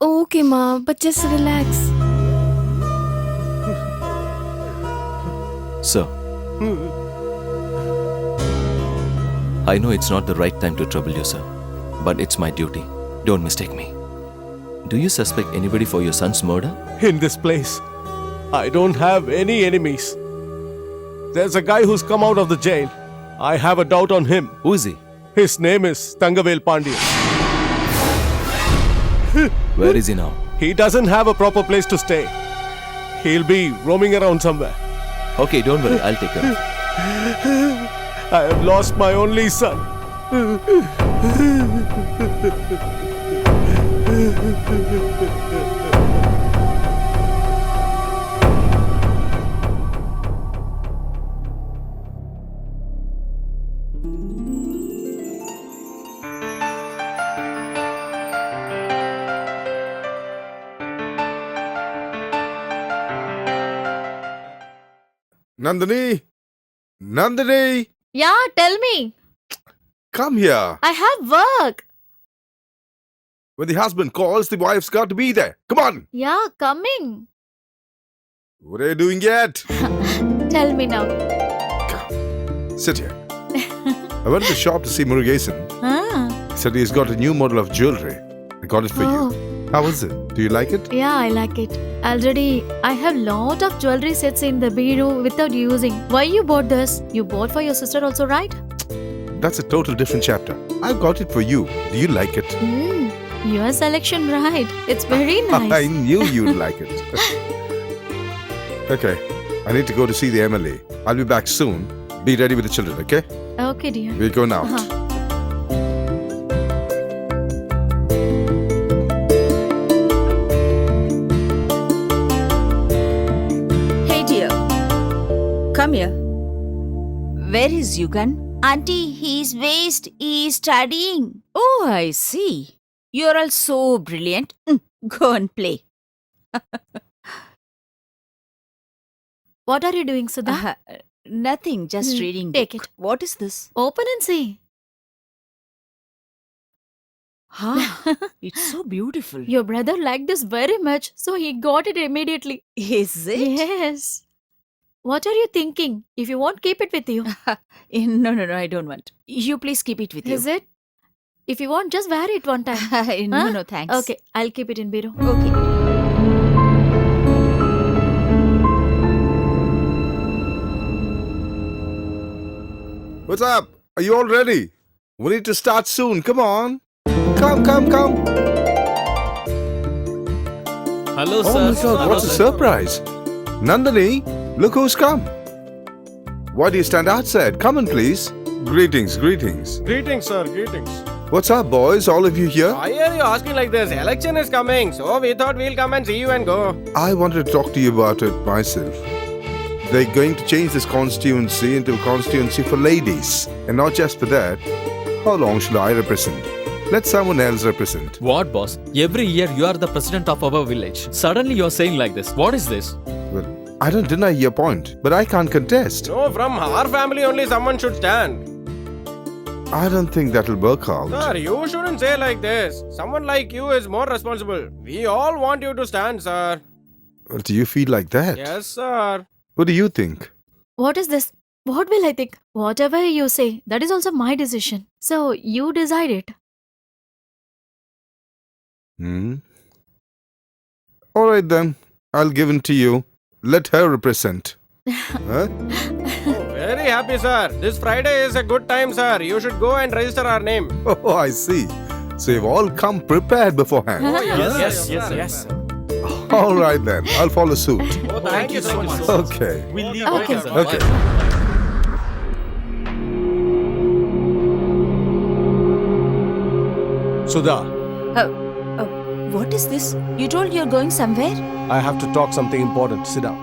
Okay, Ma, but just relax. Sir, I know it's not the right time to trouble you, sir, but it's my duty. Don't mistake me. Do you suspect anybody for your son's murder? In this place, I don't have any enemies. There's a guy who's come out of the jail. I have a doubt on him. Who is he? His name is Tangavel Pandya. Where is he now? He doesn't have a proper place to stay. He'll be roaming around somewhere. Okay, don't worry, I'll take care of it. I have lost my only son. Nandini! Nandini! Yeah, tell me. Come here. I have work. When the husband calls, the wife's got to be there. Come on! Yeah, coming. What are you doing yet? Tell me now. Sit here. I went to the shop to see Murugesan. Ah. He said he's got a new model of jewelry. I got it for Oh. you. How is it? Do you like it? Yeah, I like it. Already, I have lot of jewelry sets in the bureau without using. Why you bought this? You bought for your sister also, right? That's a total different chapter. I got it for you. Do you like it? Your selection, right? It's very nice. I knew you'd like it. Okay, I need to go to see the MLA. I'll be back soon. Be ready with the children, okay? Okay, dear. We're going out. Hey dear, come here. Where is Yugan? Auntie, he's waste. He's studying. Oh, I see. You're all so brilliant. Go and play. What are you doing, Sudha? Nothing, just reading. Take book. it. What is this? Open and see. Huh, it's so beautiful. Your brother liked this very much, so he got it immediately. Is it? Yes. What are you thinking? If you want, keep it with you. No, I don't want. You please keep it with Is you. it? If you want, just wear it one time. No, Huh? no, thanks. Okay, I'll keep it in bureau. Okay. What's up? Are you all ready? We need to start soon. Come on. Come. Hello, Oh sir. my god, what's a surprise? Nandini, look who's come. Why do you stand outside? Come in, please. Greetings. Greetings, sir. Greetings. What's up, boys? All of you here? Why are you asking like this? Election is coming, so we thought we'll come and see you and go. I wanted to talk to you about it myself. They're going to change this constituency into a constituency for ladies. And not just for that, how long should I represent? Let someone else represent. What, boss? Every year you are the president of our village. Suddenly you're saying like this. What is this? Well, I don't deny your point, but I can't contest. No, from our family only someone should stand. I don't think that'll work out. Sir, you shouldn't say like this. Someone like you is more responsible. We all want you to stand, sir. Well, do you feel like that? Yes, sir. What do you think? What is this? What will I think? Whatever you say, that is also my decision. So you decide it. All right then, I'll give in to you. Let her represent. Huh? Very happy, sir. This Friday is a good time, sir. You should go and register our name. Oh, I see. So you've all come prepared beforehand. Yes. All right then, I'll follow suit. Oh, thank you so much. Okay. Okay. Okay. Sudha, What is this? You told you're going somewhere? I have to talk something important. Sit down.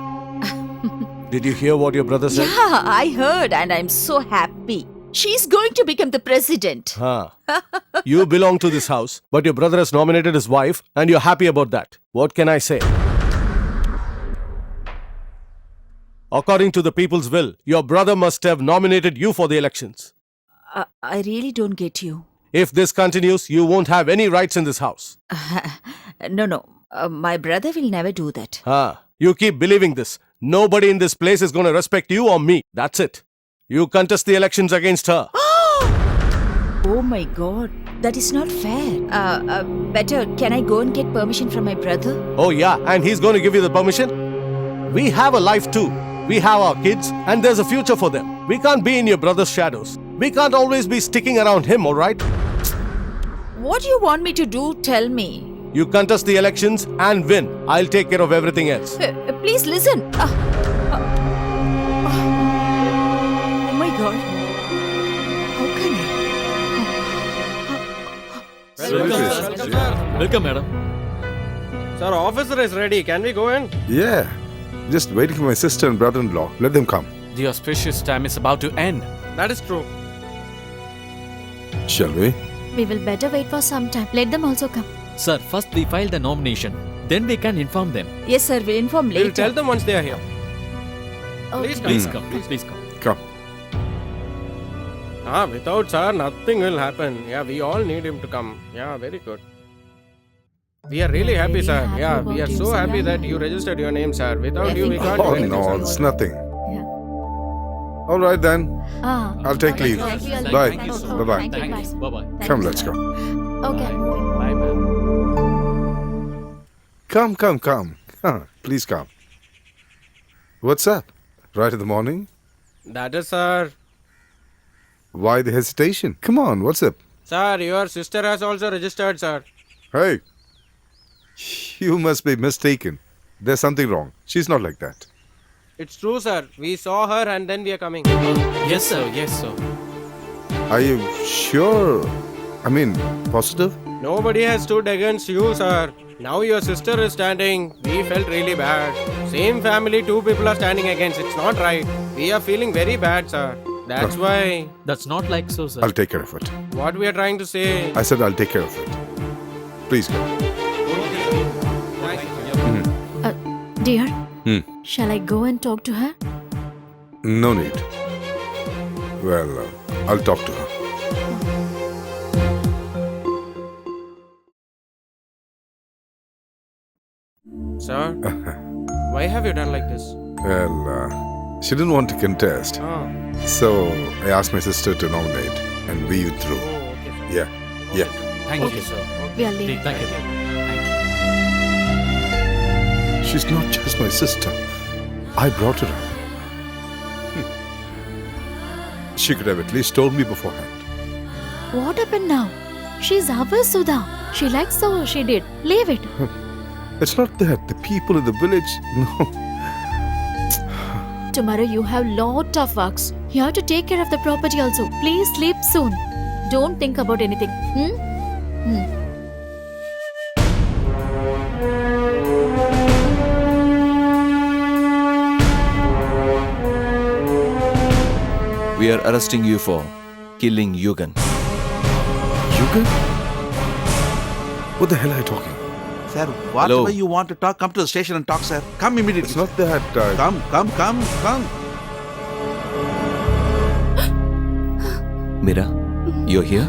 Did you hear what your brother said? Yeah, I heard and I'm so happy. She's going to become the president. Huh. You belong to this house, but your brother has nominated his wife, and you're happy about that. What can I say? According to the people's will, your brother must have nominated you for the elections. I really don't get you. If this continues, you won't have any rights in this house. No. My brother will never do that. You keep believing this. Nobody in this place is going to respect you or me. That's it. You contest the elections against her. Oh my god, that is not fair. Better, can I go and get permission from my brother? Oh, yeah, and he's going to give you the permission? We have a life too. We have our kids, and there's a future for them. We can't be in your brother's shadows. We can't always be sticking around him, alright? What do you want me to do? Tell me. You contest the elections and win. I'll take care of everything else. Please listen. Oh my god. How can I? Welcome, madam. Sir, officer is ready. Can we go in? Yeah. Just waiting for my sister and brother-in-law. Let them come. The auspicious time is about to end. That is true. Shall we? We will better wait for some time. Let them also come. Sir, first we file the nomination. Then we can inform them. Yes, sir. We'll inform later. We'll tell them once they are here. Okay. Please come. Please come. Come. Without sir, nothing will happen. Yeah, we all need him to come. Yeah, very good. We are really happy, Very sir. happy Yeah, about we are you, so sir. happy Yeah. that you registered your name, sir. Without you, we can't Oh, do anything, no, sir. it's nothing. Yeah. All right then. Ah. I'll take leave. Thank you. Bye. Thank you, sir. Bye-bye. Thank you. Bye. Bye-bye. Thank Come, you, let's sir. go. Okay. Bye, ma'am. Come. Please come. What's up? Right in the morning? That is, sir. Why the hesitation? Come on, what's up? Sir, your sister has also registered, sir. Hey. You must be mistaken. There's something wrong. She's not like that. It's true, sir. We saw her and then we are coming. Yes, sir. Yes, sir. Are you sure? I mean, positive? Nobody has stood against you, sir. Now your sister is standing. We felt really bad. Same family, two people are standing against. It's not right. We are feeling very bad, sir. That's why. That's not like so, sir. I'll take care of it. What we are trying to say. I said I'll take care of it. Please go. Dear, Hmm. shall I go and talk to her? No need. Well, I'll talk to her. Sir, why have you done like this? Well, she didn't want to contest. Oh, So I asked my sister to nominate and we through. okay, sir. Yeah. Thank you, sir. We are leaving. Thank you. She's not just my sister. I brought her up. She could have at least told me beforehand. What happened now? She's our Sudha. She likes so she did. Leave it. It's not that. The people in the village, no. Tomorrow you have lot of works. You have to take care of the property also. Please sleep soon. Don't think about anything. We are arresting you for killing Yugan. Yugan? What the hell are you talking? Sir, whatever Hello. you want to talk, come to the station and talk, sir. Come immediately. It's not that. Come. Mira, you're here?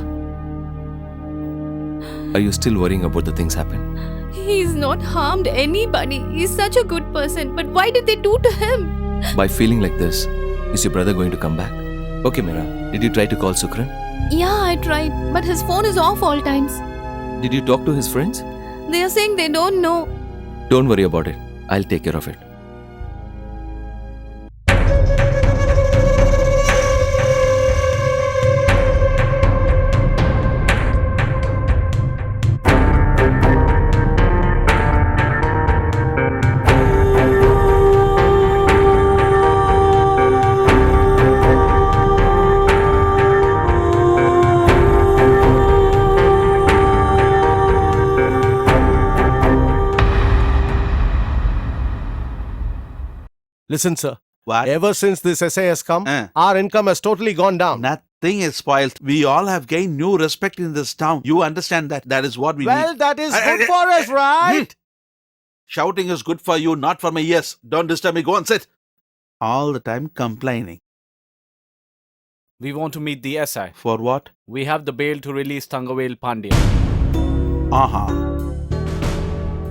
Are you still worrying about the things happened? He's not harmed anybody. He's such a good person. But why did they do to him? By feeling like this, is your brother going to come back? Okay, Mira, did you try to call Sukran? Yeah, I tried. But his phone is off all times. Did you talk to his friends? They are saying they don't know. Don't worry about it. I'll take care of it. Listen, sir. What? Ever since this essay has come, Eh. our income has totally gone down. Nothing is spoiled. We all have gained new respect in this town. You understand that? That is what we Well, need. that is good for us, right? Shouting is good for you, not for my ears. Don't disturb me. Go and sit. All the time complaining. We want to meet the SI. For what? We have the bail to release Tangavel Pandya.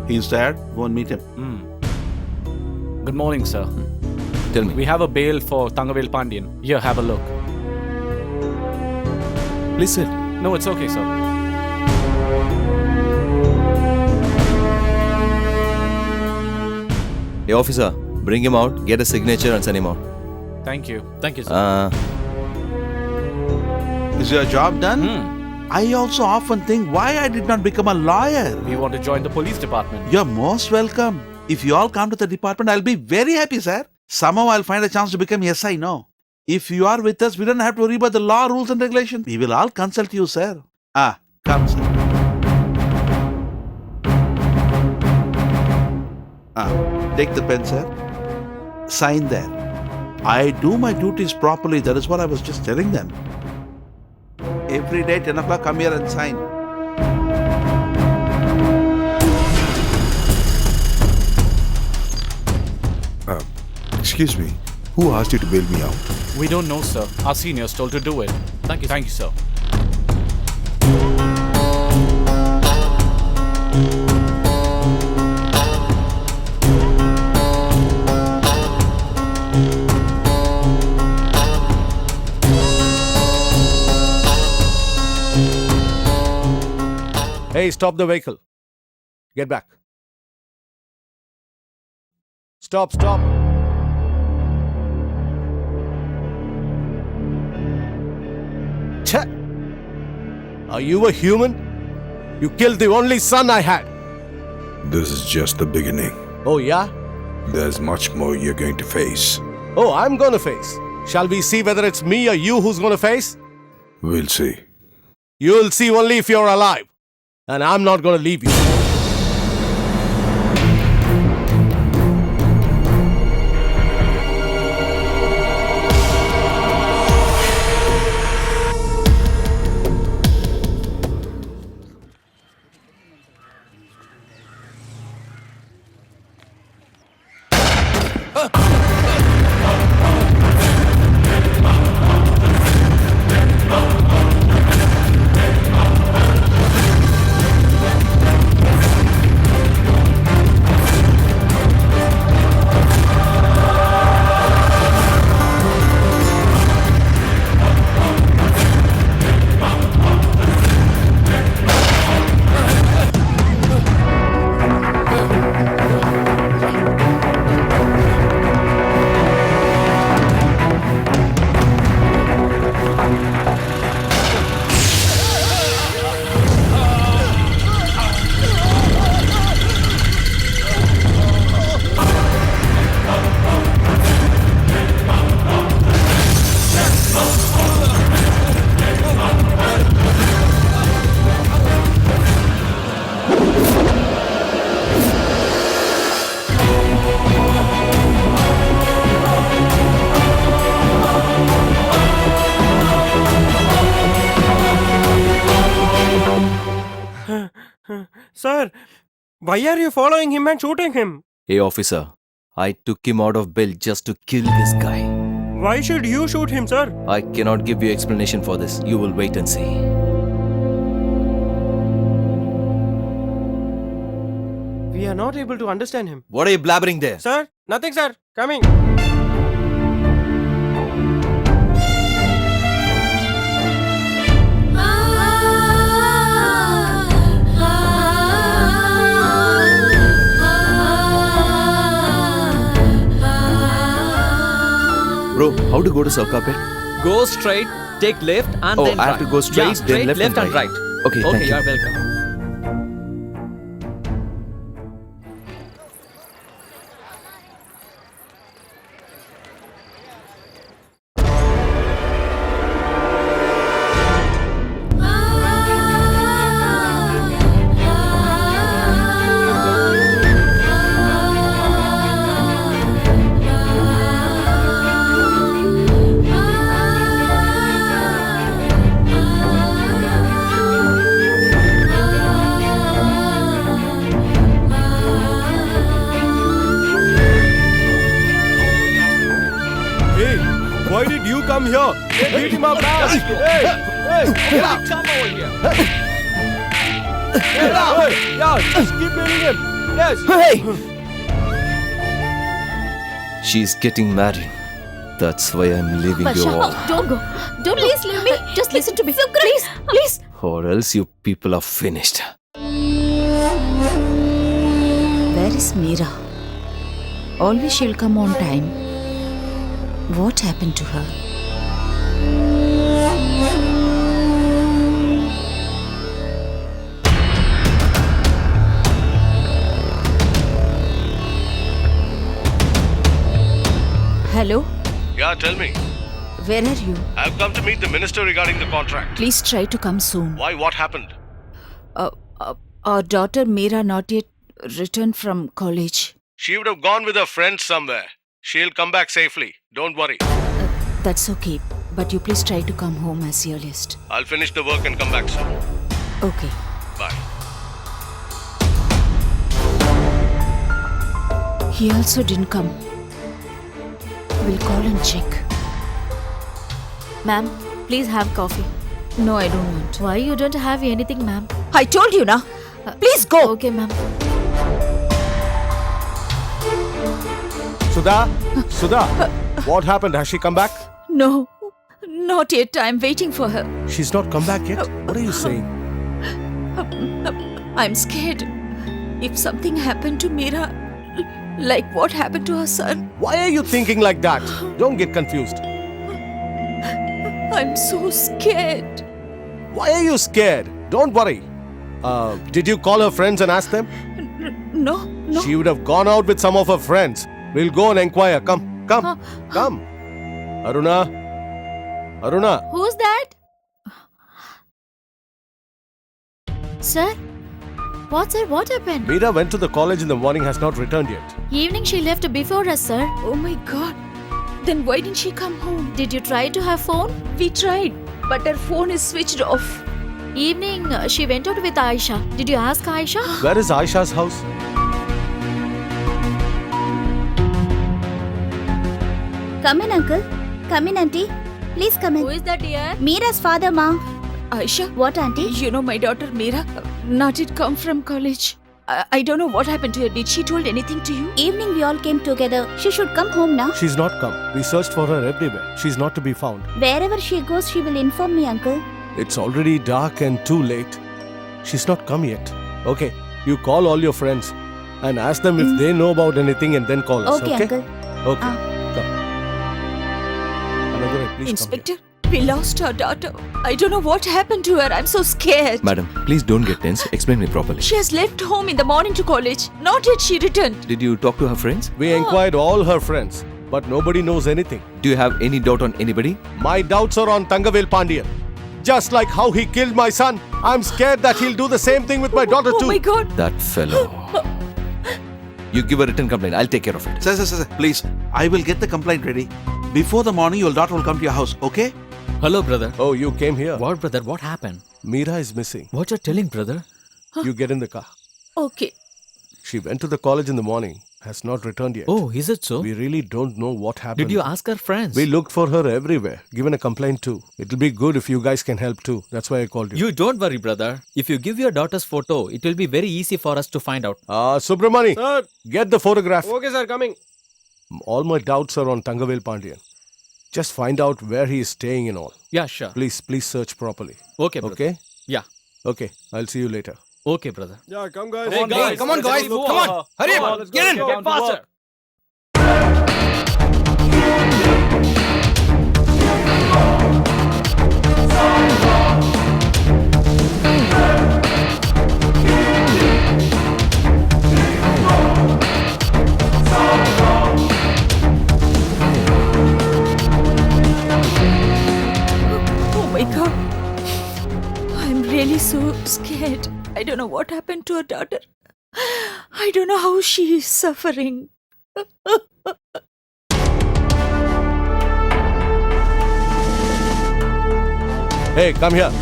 He's there. Go and meet him. Good morning, sir. Tell me. We have a bail for Tangavel Pandyan. Here, have a look. Please sit. No, it's okay, sir. Hey, officer, bring him out, get a signature and send him out. Thank you. Thank you, sir. Is your job done? I also often think why I did not become a lawyer. We want to join the police department. You're most welcome. If you all come to the department, I'll be very happy, sir. Somehow I'll find a chance to become SI now. If you are with us, we don't have to worry about the law, rules and regulations. We will all consult you, sir. Come, sir. Take the pen, sir. Sign there. I do my duties properly. That is what I was just telling them. Every day, 10 o'clock, come here and sign. Excuse me. Who asked you to bail me out? We don't know, sir. Our seniors told to do it. Thank you, sir. Thank you, sir. Hey, stop the vehicle. Get back. Stop. Chha! Are you a human? You killed the only son I had. This is just the beginning. Oh, yeah? There's much more you're going to face. Oh, I'm gonna face. Shall we see whether it's me or you who's gonna face? We'll see. You'll see only if you're alive. And I'm not gonna leave you. Sir, why are you following him and shooting him? Hey, officer, I took him out of bail just to kill this guy. Why should you shoot him, sir? I cannot give you explanation for this. You will wait and see. We are not able to understand him. What are you blabbering there? Sir, nothing, sir. Coming. Bro, how to go to Saukapet? Go straight, take left and Oh, then I right. have to go straight, Yeah, then straight, left and and right. right. Okay, thank you. You're welcome. come here. Hey, beat him up, man. Hey, Come over here. hey, yeah, just keep beating him. Yes. Hey! She's getting married. That's why I'm leaving you all. Don't go. Don't please leave me. Just listen to me. Please, please. Or else you people are finished. Where is Meera? Always she'll come on time. What happened to her? Hello? Yeah, tell me. Where are you? I've come to meet the minister regarding the contract. Please try to come soon. Why? What happened? Our daughter Meera not yet returned from college. She would have gone with her friends somewhere. She'll come back safely. Don't worry. That's okay. But you please try to come home as earliest. I'll finish the work and come back soon. Okay. Bye. He also didn't come. We'll call and check. Ma'am, please have coffee. No, I don't want. Why you don't have anything, ma'am? I told you now. Please go. Okay, ma'am. Sudha, what happened? Has she come back? No, not yet. I'm waiting for her. She's not come back yet. What are you saying? I'm scared. If something happened to Meera, like what happened to her son, Why are you thinking like that? Don't get confused. I'm so scared. Why are you scared? Don't worry. Did you call her friends and ask them? No. She would have gone out with some of her friends. We'll go and inquire. Come. Aruna. Who's that? Sir? What, sir? What happened? Meera went to the college in the morning, has not returned yet. Evening she left before us, sir. Oh my God. Then why didn't she come home? Did you try to have phone? We tried, but her phone is switched off. Evening she went out with Aisha. Did you ask Aisha? Where is Aisha's house? Come in, uncle. Come in, auntie. Please come Who in. is that, dear? Meera's father, ma. Aisha, What, auntie? you know my daughter Meera not yet come from college. I don't know what happened to her. Did she told anything to you? Evening we all came together. She should come home now. She's not come. We searched for her everywhere. She's not to be found. Wherever she goes, she will inform me, uncle. It's already dark and too late. She's not come yet. Okay, you call all your friends and ask them if they know about anything and then call us. Okay, uncle. Okay. Come. Another, please Inspector, we lost our daughter. I don't know what happened to her. I'm so scared. Madam, please don't get tense. Explain me properly. She has left home in the morning to college. Not yet she returned. Did you talk to her friends? We inquired all her friends, but nobody knows anything. Do you have any doubt on anybody? My doubts are on Tangavel Pandian. Just like how he killed my son, I'm scared that he'll do the same thing with my daughter too. Oh my God. That fellow. You give a written complaint. I'll take care of it. Sir, please. I will get the complaint ready. Before the morning, your daughter will come to your house, okay? Hello, brother. Oh, you came here. What, brother? What happened? Meera is missing. What you're telling, brother? You get in the car. Okay. She went to the college in the morning, has not returned yet. Oh, is it so? We really don't know what happened. Did you ask her friends? We looked for her everywhere, given a complaint too. It'll be good if you guys can help too. That's why I called you. You don't worry, brother. If you give your daughter's photo, it will be very easy for us to find out. Subramani, Sir. get the photograph. Okay, sir, coming. All my doubts are on Tangavel Pandian. Just find out where he is staying and all. Yeah, sure. Please search properly. Okay, brother. Okay? Yeah. Okay, I'll see you later. Okay, brother. Yeah, come guys. Hey, guys. Come on, guys. Come on. Hurry up. Get in. Get faster. Oh my God. I'm really so scared. I don't know what happened to her daughter. I don't know how she is suffering. Hey, come here.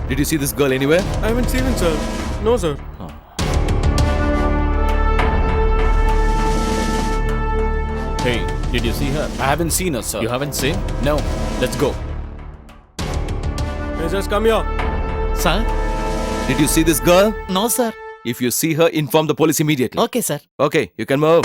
Did you see this girl anywhere? I haven't seen him, sir. No, sir. Hey, Did you see her? I haven't seen her, sir. You haven't seen? No. Let's go. Hey, just come here. Sir? Did you see this girl? No, sir. If you see her, inform the police immediately. Okay, sir. Okay, you can move.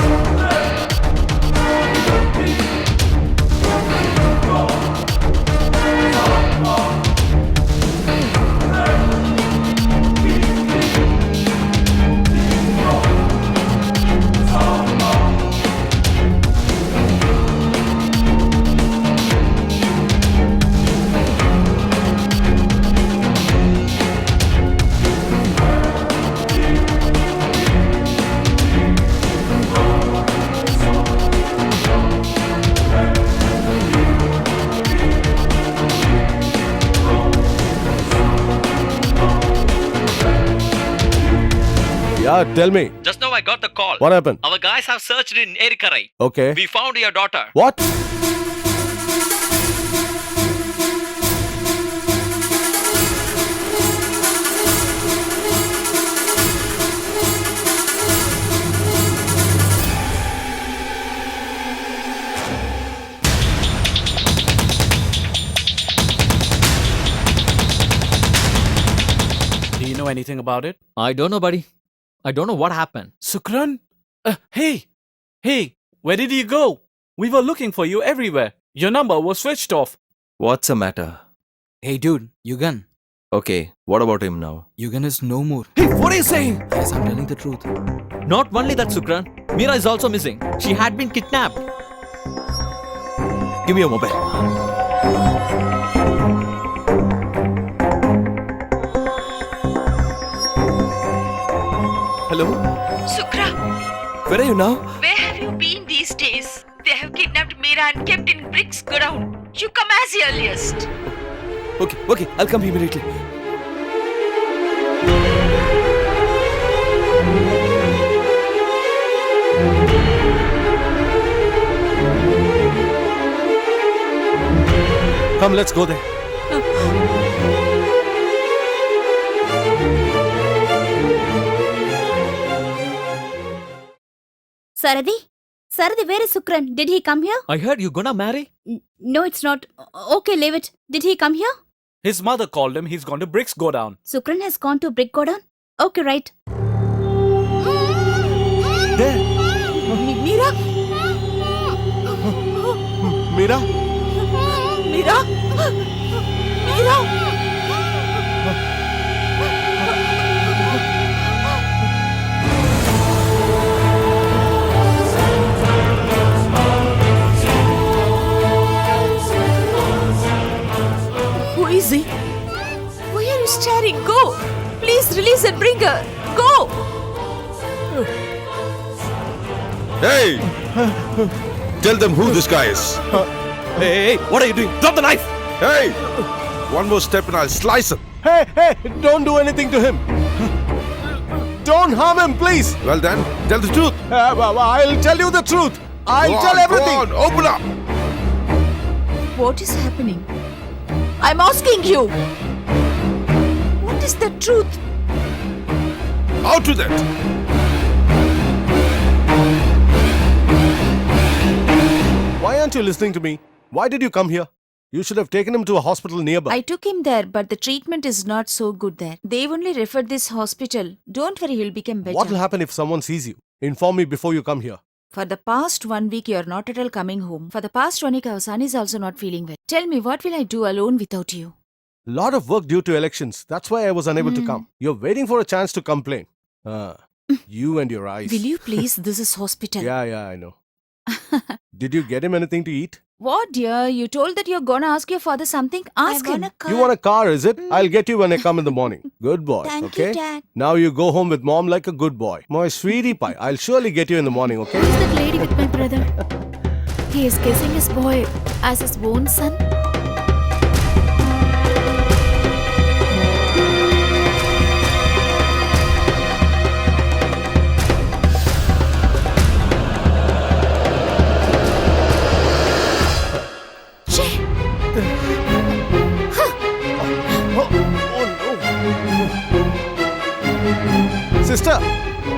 Yeah, tell me. Just now I got the call. What happened? Our guys have searched in Erikarai. Okay. We found your daughter. What? Do you know anything about it? I don't know, buddy. I don't know what happened. Sukran? Hey, where did you go? We were looking for you everywhere. Your number was switched off. What's the matter? Hey dude, Yugan. Okay, what about him now? Yugan is no more. Hey, what are you saying? Yes, I'm telling the truth. Not only that, Sukran. Meera is also missing. She had been kidnapped. Give me your mobile. Hello? Sukra, Where are you now? where have you been these days? They have kidnapped Meera and kept in Bricks Godown. You come as earliest. Okay, I'll come immediately. Come, let's go there. Saradi? Saradi, where is Sukran? Did he come here? I heard you gonna marry? No, it's not. Okay, leave it. Did he come here? His mother called him. He's gone to Bricks Go Down. Sukran has gone to Brick Godown? Okay, right. There. Meera? Meera? Meera? Meera? Who is he? Why are you staring? Go! Please release and bring her. Go! Hey! Tell them who this guy is. Hey, what are you doing? Drop the knife! Hey! One more step and I'll slice him. Hey, don't do anything to him. Don't harm him, please. Well then, tell the truth. I'll tell you the truth. I'll Go tell on, everything. Go on, open up. What is happening? I'm asking you. What is the truth? Out with it. Why aren't you listening to me? Why did you come here? You should have taken him to a hospital nearby. I took him there, but the treatment is not so good there. They've only referred this hospital. Don't worry, he'll become better. What will happen if someone sees you? Inform me before you come here. For the past 1 week, you're not at all coming home. For the past 1 week, our son is also not feeling well. Tell me, what will I do alone without you? Lot of work due to elections. That's why I was unable to come. You're waiting for a chance to complain. You and your eyes. Will you please? This is hospital. Yeah, I know. Did you get him anything to eat? What, dear? You told that you're gonna ask your father something? Ask him. You want a car, is it? I'll get you when I come in the morning. Good boy, Thank okay? you, Dad. Now you go home with mom like a good boy. My sweetie pie, I'll surely get you in the morning, okay? Who's that lady with my brother? He is kissing his boy as his own son.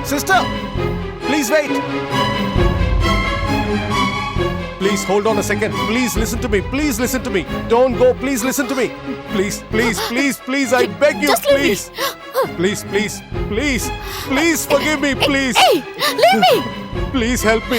Sister, please wait. Please hold on a second. Please listen to me. Please listen to me. Don't go. Please listen to me. Please, please, please, please. I beg you, Just leave me. please. Please, please, please, please forgive me, please. Hey, leave me! Please help me.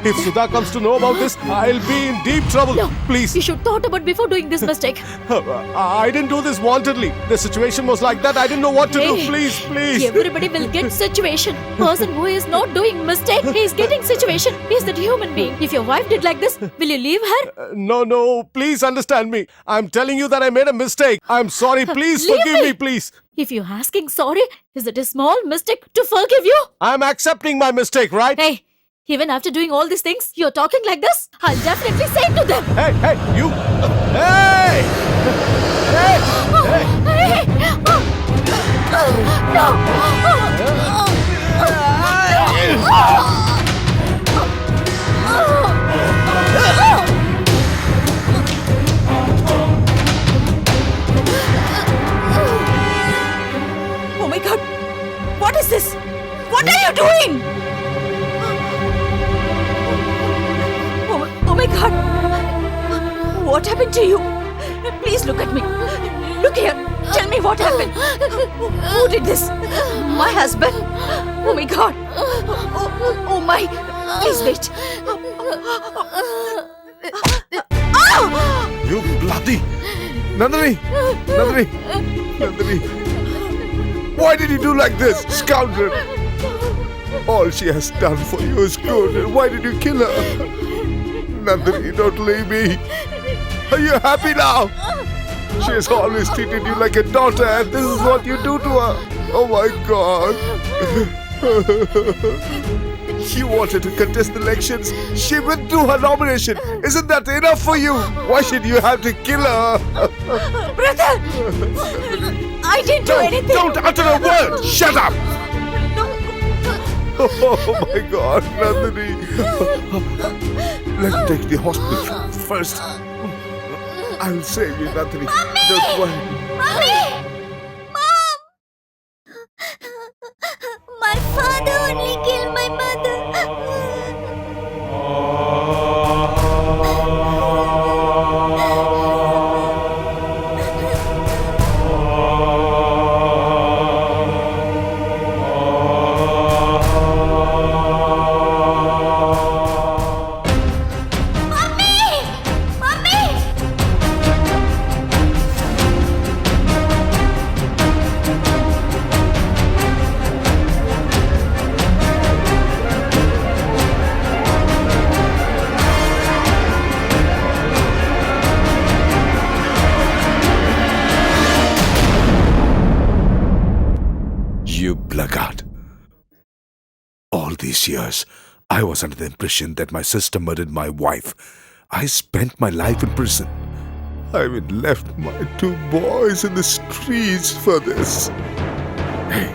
If Sudha comes to know about this, I'll be in deep trouble. No, Please. you should thought about before doing this mistake. I didn't do this wantedly. The situation was like that. I didn't know what to do. Hey, Please, please. Everybody will get situation. Person who is not doing mistake, he is getting situation. He is that human being. If your wife did like this, will you leave her? No, please understand me. I'm telling you that I made a mistake. I'm sorry. Please Leave forgive me, me. please. If you're asking sorry, is it a small mistake to forgive you? I'm accepting my mistake, right? Hey, even after doing all these things, you're talking like this? I'll definitely say it to them. Hey, you. Hey! Hey! Hey! Oh my god! What is this? What are you doing? Oh my god! What happened to you? Please look at me. Look here. Tell me what happened. Who did this? My husband? Oh my god! Oh my! Please wait. You bloody... Nandini! Why did you do like this, scoundrel? All she has done for you is good. Why did you kill her? Nandini, don't leave me. Are you happy now? She has always treated you like a daughter, and this is what you do to her. Oh my God. She wanted to contest the elections. She withdrew her nomination. Isn't that enough for you? Why should you have to kill her? Brother! I didn't do anything. Don't utter a word. Shut up. Oh my God, Nandini. Let's take the hospital first. I'll save you, Nandini. Don't worry. Mommy! Mom! My father only killed my mother. You blackguard. All these years, I was under the impression that my sister murdered my wife. I spent my life in prison. I even left my 2 boys in the streets for this. Hey,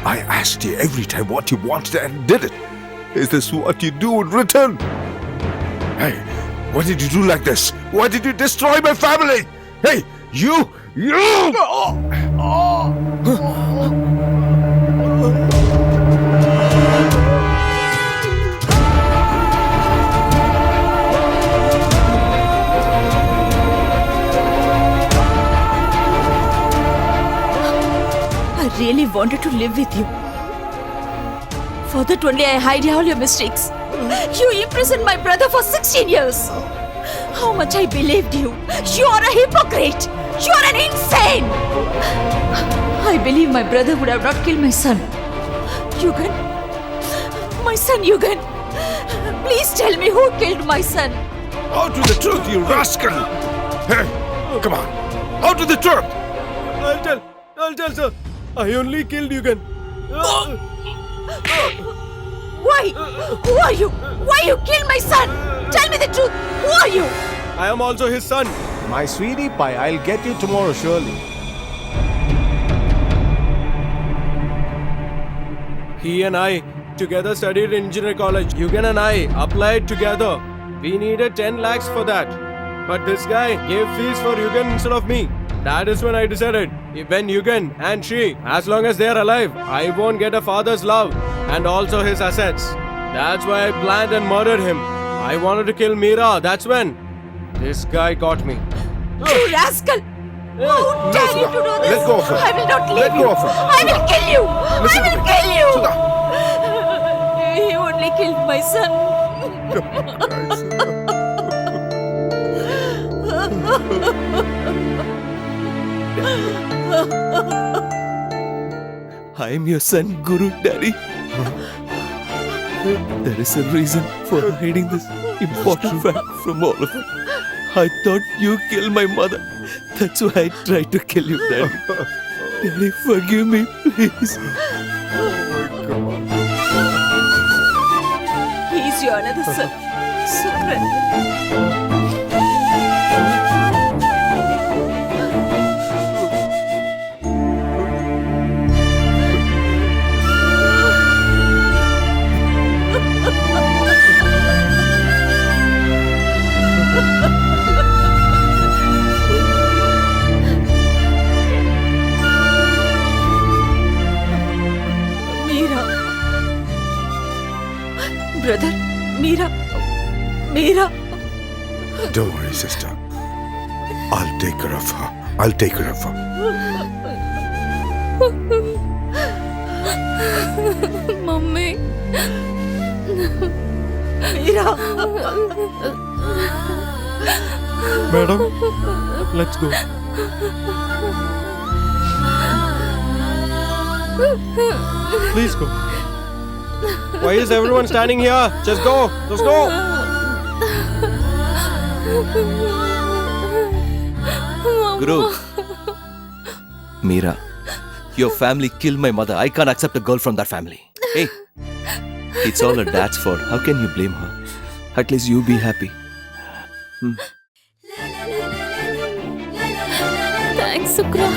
I asked you every time what you wanted and did it. Is this what you do in return? Hey, why did you do like this? Why did you destroy my family? Hey, you! I really wanted to live with you. For that only I hide all your mistakes. You imprisoned my brother for 16 years. How much I believed you. You are a hypocrite. You are an insane. I believe my brother would have not killed my son. Yugan. My son Yugan. Please tell me who killed my son. Out with the truth, you rascal! Hey, come on. Out with the truth! I'll tell, sir. I only killed Yugan. Why? Who are you? Why you killed my son? Tell me the truth. Who are you? I am also his son. My sweetie pie, I'll get you tomorrow, surely. He and I together studied in engineering college. Yugan and I applied together. We needed 10 lakhs for that. But this guy gave fees for Yugan instead of me. That is when I decided, when Yugan and she, as long as they are alive, I won't get a father's love and also his assets. That's why I planned and murdered him. I wanted to kill Meera. That's when this guy got me. You rascal! How dare you to do this? Let go of her. I will not leave Let you. go of her. I will kill you. Listen I to will me. kill you. Sudha. He only killed my son. I am your son, Guru, Daddy. There is a reason for hiding this important fact from all of us. I thought you killed my mother. That's why I tried to kill you, Daddy. Daddy, forgive me, please. He's your another son, Sukran. Meera. Brother, Meera. Meera. Don't worry, sister. I'll take care of her. I'll take care of her. Mummy. Meera. Madam, let's go. Please go. Why is everyone standing here? Just go. Just go. Guru. Meera, your family killed my mother. I can't accept a girl from that family. Hey, it's all her dad's fault. How can you blame her? At least you be happy. Thanks, Sukra.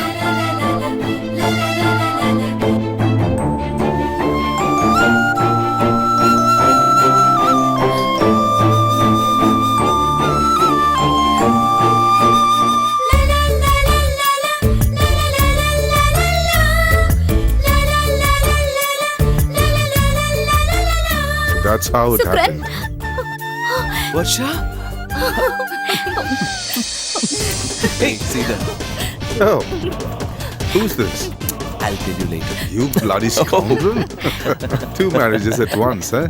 So that's how it happened. Varsha? Hey, see that? Oh, who's this? I'll tell you later. You bloody scoundrel. 2 marriages at once, huh?